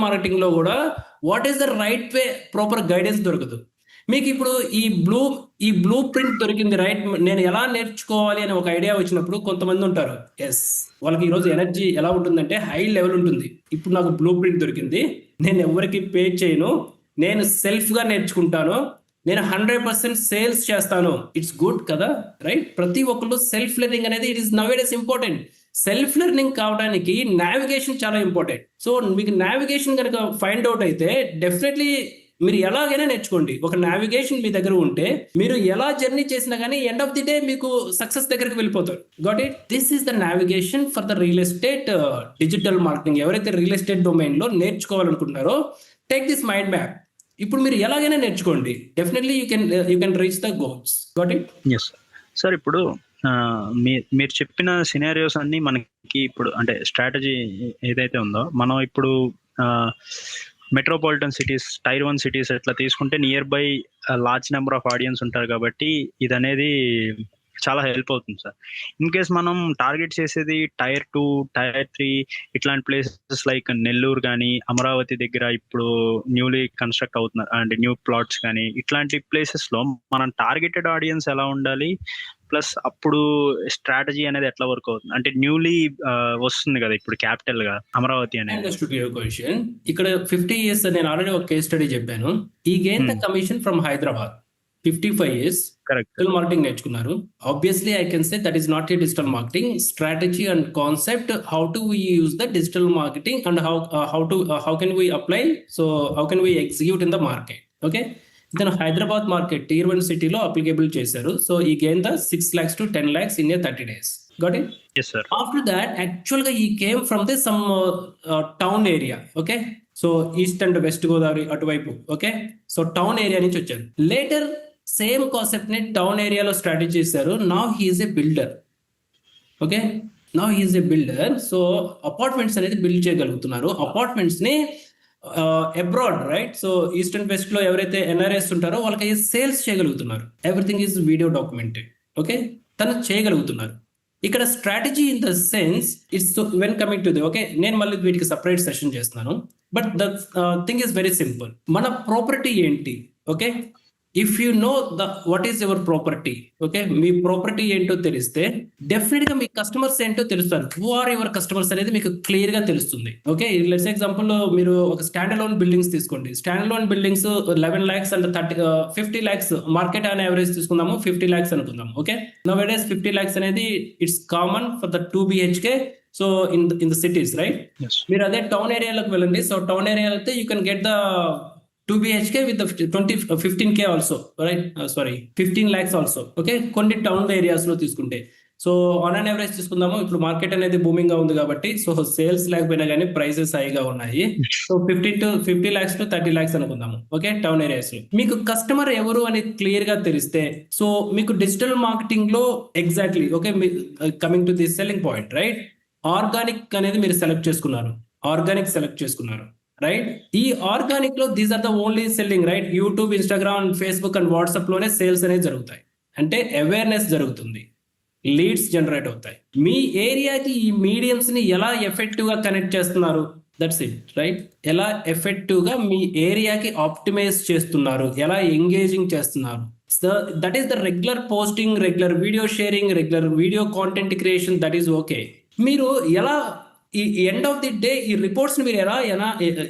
marketing లో కూడా what is the right way, proper guidance దొరకదు మీకు. ఇప్పుడు ఈ బ్లూ ప్రింట్ దొరికింది, రైట్? నేను ఎలా నేర్చుకోవాలి అని ఒక ఐడియా వచ్చినప్పుడు కొంతమంది ఉంటారు, ఎస్, వాళ్ళకి ఈరోజు ఎనర్జీ ఎలా ఉంటుందంటే హై లెవెల్ ఉంటుంది. ఇప్పుడు నాకు బ్లూ ప్రింట్ దొరికింది, నేను ఎవరికి పే చేయను, నేను సెల్ఫ్ గా నేర్చుకుంటాను, నేను 100% సేల్స్ చేస్తాను. ఇట్స్ గుడ్ కదా, రైట్? ప్రతి ఒక్కళ్ళు సెల్ఫ్ లెర్నింగ్ అనేది it is nowadays important. Self learning కావడానికి నావిగేషన్ చాలా ఇంపార్టెంట్. సో మీకు నావిగేషన్ కనుక ఫైండ్ అవుట్ అయితే డెఫినెట్లీ మీరు ఎలాగైనా నేర్చుకోండి. ఒక నావిగేషన్ మీ దగ్గర ఉంటే మీరు ఎలా జర్నీ చేసినా కానీ ఎండ్ ఆఫ్ ది డే మీకు సక్సెస్ దగ్గరికి వెళ్ళిపోతారు. Got it? This is the navigation for the real estate digital marketing. ఎవరైతే రియల్ ఎస్టేట్ డొమైన్ లో నేర్చుకోవాలనుకుంటున్నారో టేక్ దిస్ మైండ్ మ్యాప్. ఇప్పుడు మీరు ఎలాగైనా నేర్చుకోండి, definitely you can reach the goals. Got it? Yes sir. ఇప్పుడు మీరు చెప్పిన సినారియోస్ అన్ని మనకి ఇప్పుడు అంటే స్ట్రాటజీ ఏదైతే ఉందో, మనం ఇప్పుడు మెట్రోపాలిటన్ సిటీస్, టైర్ 1 సిటీస్ ఎట్లా తీసుకుంటే near by large number of audience ఉంటారు కాబట్టి ఇది అనేది చాలా హెల్ప్ అవుతుంది సార్. ఇన్ కేస్ మనం టార్గెట్ చేసేది టైర్ 2, టైర్ 3 ఇట్లాంటి ప్లేసెస్ లైక్ నెల్లూరు కానీ, అమరావతి దగ్గర ఇప్పుడు న్యూలీ కన్స్ట్రక్ట్ అవుతున్నారు అండ్ న్యూ ప్లాట్స్ కానీ, ఇట్లాంటి ప్లేసెస్ లో మనం టార్గెటెడ్ ఆడియన్స్ ఎలా ఉండాలి, ప్లస్ అప్పుడు స్ట్రాటజీ అనేది ఎట్లా వర్క్ అవుతుంది అంటే న్యూలీ వస్తుంది కదా ఇప్పుడు క్యాపిటల్ గా అమరావతి అనేది. ఇక్కడ 50 years నేను ఆల్రెడీ ఒక కేస్ స్టడీ చెప్పాను. ఈ gain the commission from Hyderabad 55 years digital marketing నేర్చుకున్నారు. Obviously I can say that is not a digital marketing strategy and concept. How to we use the digital marketing and how can we apply, so how can we execute in the market. Okay, ఇతను Hyderabad market Tier 1 సిటీలో applicable చేశారు. So ఈ gain the 6 lakhs to 10 lakhs in a 30 days. Got it? Yes sir. After that, actually he came from this some town area. Okay, so east and west Godavari అటువైపు. Okay, so town area నుంచి వచ్చారు. Later same concept ని town ఏరియాలో strategy చేశారు. Now he is a builder. Okay, now he is a builder. So apartments అనేది build చేయగలుగుతున్నారు. Apartments ని abroad, right? So east and west లో ఎవరైతే ఎన్ఆర్ఎస్ ఉంటారో వాళ్ళకి సేల్స్ చేయగలుగుతున్నారు. Everything is video documented. Okay, తను చేయగలుగుతున్నారు. ఇక్కడ strategy in the sense it's when coming to the, okay, నేను మళ్ళీ వీటికి సపరేట్ సెషన్ చేస్తున్నాను. But the thing is very simple. మన ప్రాపర్టీ ఏంటి? Okay, if you know the what is your property, okay, me property ఏంటో తెలిస్తే definite గా మీ customers ఏంటో తెలుస్తారు. హూ ఆర్ యువర్ కస్టమర్స్ అనేది మీకు క్లియర్ గా తెలుస్తుంది. ఓకే, లెట్స్ ఎగ్జాంపుల్ మీరు ఒక స్టాండ్ అలోన్ బిల్డింగ్స్ తీసుకోండి. Stand alone buildings 11 lakhs and 50 lakhs market on average తీసుకుందాము, 50 lakhs అనుకుందాం. ఓకే, నౌవేడేస్ 50 lakhs అనేది it's common for the 2 BHK. So in the cities, right? మీరు అదే టౌన్ ఏరియాలోకి వెళ్ళండి. సో టౌన్ ఏరియాలో అయితే you can get the 2 BHK with the 15K also, right? Sorry, 15 lakhs also. Okay, కొన్ని town areas లో తీసుకుంటే. So on and average తీసుకుందాము. ఇప్పుడు మార్కెట్ అనేది బూమింగ్ గా ఉంది కాబట్టి సో సేల్స్ లేకపోయినా కానీ ప్రైసెస్ హైగా ఉన్నాయి. సో 50 lakhs to 30 lakhs అనుకుందాము. ఓకే, టౌన్ ఏరియాస్ లో మీకు కస్టమర్ ఎవరు అని క్లియర్ గా తెలిస్తే సో మీకు డిజిటల్ మార్కెటింగ్ లో exactly, okay, coming to this selling point, right? Organic అనేది మీరు సెలెక్ట్ చేసుకున్నారు, రైట్? ఈ ఆర్గానిక్ లో these are the only selling, right? YouTube, Instagram, Facebook and WhatsApp లోనే సేల్స్ అనేది జరుగుతాయి. అంటే అవేర్నెస్ జరుగుతుంది, లీడ్స్ జనరేట్ అవుతాయి. మీ ఏరియాకి ఈ మీడియంస్ ని ఎలా ఎఫెక్టివ్ గా కనెక్ట్ చేస్తున్నారు, దట్స్ ఇట్, రైట్? ఎలా ఎఫెక్టివ్ గా మీ ఏరియాకి ఆప్టిమైజ్ చేస్తున్నారు, ఎలా ఎంగేజింగ్ చేస్తున్నారు. That is the regular posting, regular video sharing, regular video content creation, that is okay. మీరు ఎలా ఈ ఎండ్ ఆఫ్ ది డే ఈ రిపోర్ట్స్ ని మీరు ఎలా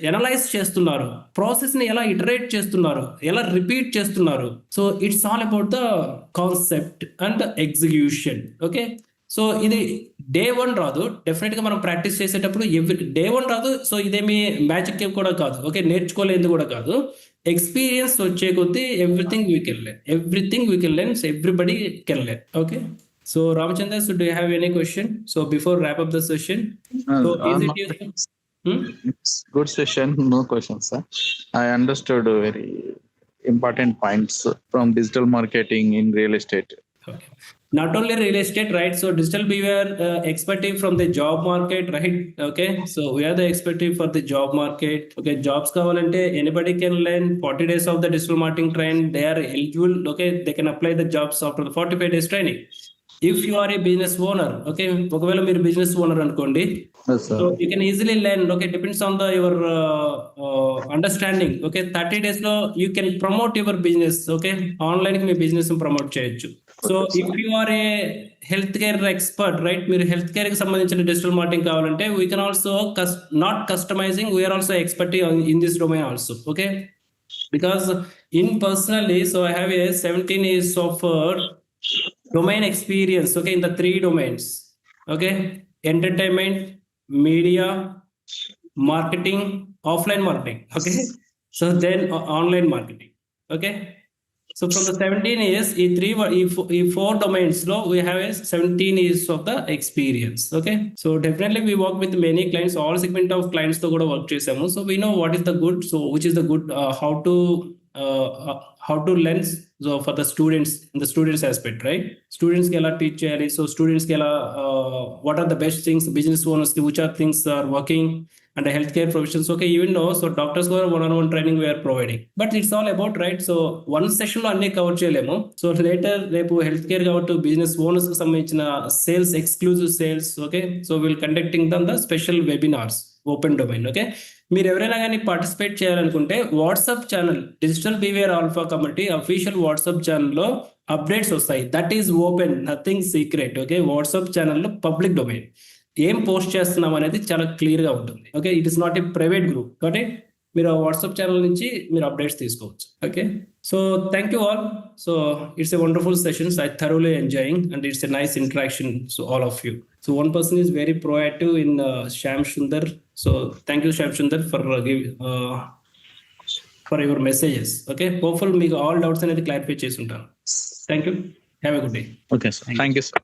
ఎనలైజ్ చేస్తున్నారు, ప్రాసెస్ ని ఎలా ఇటరేట్ చేస్తున్నారు, ఎలా రిపీట్ చేస్తున్నారు. So it's all about the concept and the execution. Okay, so ఇది డే 1 రాదు, డెఫినెట్ గా మనం ప్రాక్టీస్ చేసేటప్పుడు డే 1 రాదు. సో ఇదేమి మ్యాజిక్ కూడా కాదు, ఓకే, నేర్చుకోలేదు కూడా కాదు. ఎక్స్పీరియన్స్ వచ్చే కొద్దీ everything we can learn, so everybody can learn. Okay, so Ramachandra, so do you have any question? So before wrap up the session, so is it It's good session, no questions, sir. I understood very important points from digital marketing in real estate. Okay. Not only real estate, right? So digital BVR expertise from the job market, right? Okay, so we are the expertise for the job market. Okay, jobs kavalante anybody can learn 40 days of the digital marketing training. They are eligible. Okay, they can apply the jobs after the 45 days training. If you are a business owner, okay, ఒకవేళ మీరు business owner అనుకోండి, so you can easily learn. Okay, depends on the your understanding. Okay, 30 days లో you can promote your business. Okay, online కి మీ business promote చేయొచ్చు. So if you are a health care expert, right, మీరు health care కి సంబంధించిన digital marketing కావాలంటే we can also not customising, we're also expert in this domain also. Okay, because in personally, so I have a 17 years of domain experience, okay, in the 3 domains. Okay, entertainment, media, marketing, offline marketing. Okay, so then online marketing. Okay, so from the 17 years, e 4 domains lo we have a 17 years of the experience. Okay, so definitely we work with many clients, all segment of clients to kuda work chesamu. So we know what is the good, so which is the good, how to learn, so for the students, in the students aspect, right? Students ki ela teach cheyali, so students ki ela what are the best things, business owners ki which are things are working, and the healthcare professions. Okay, even though so doctors ko one-on-one training we are providing, but it's all about, right, so one session lo anni cover cheyalemo. So later repu healthcare kavattu business owners ki sambandhinchina sales, exclusive sales. Okay, so we'll conducting them the special webinars, open domain. Okay, మీరు ఎవరైనా కానీ participate చేయాలనుకుంటే WhatsApp channel, digital BVR alpha community official WhatsApp ఛానల్లో updates వస్తాయి. That is open, nothing secret. Okay, WhatsApp ఛానల్లో public domain, ఏం post చేస్తున్నాం అనేది చాలా క్లియర్ గా ఉంటుంది. Okay, it is not a private group. Okay, మీరు ఆ వాట్సాప్ ఛానల్ నుంచి మీరు అప్డేట్స్ తీసుకోవచ్చు. Okay, so thank you all. So it's a wonderful sessions, I thoroughly enjoying, and it's a nice interaction. So all of you. So one person is very proactive in Shyam Sundar. So thank you, Shyam Sundar, for your messages. Okay, hopefully మీకు all doubts అనేది clarify చేసి ఉంటాను. Thank you. Have a good day. Okay, sir. Thank you, sir.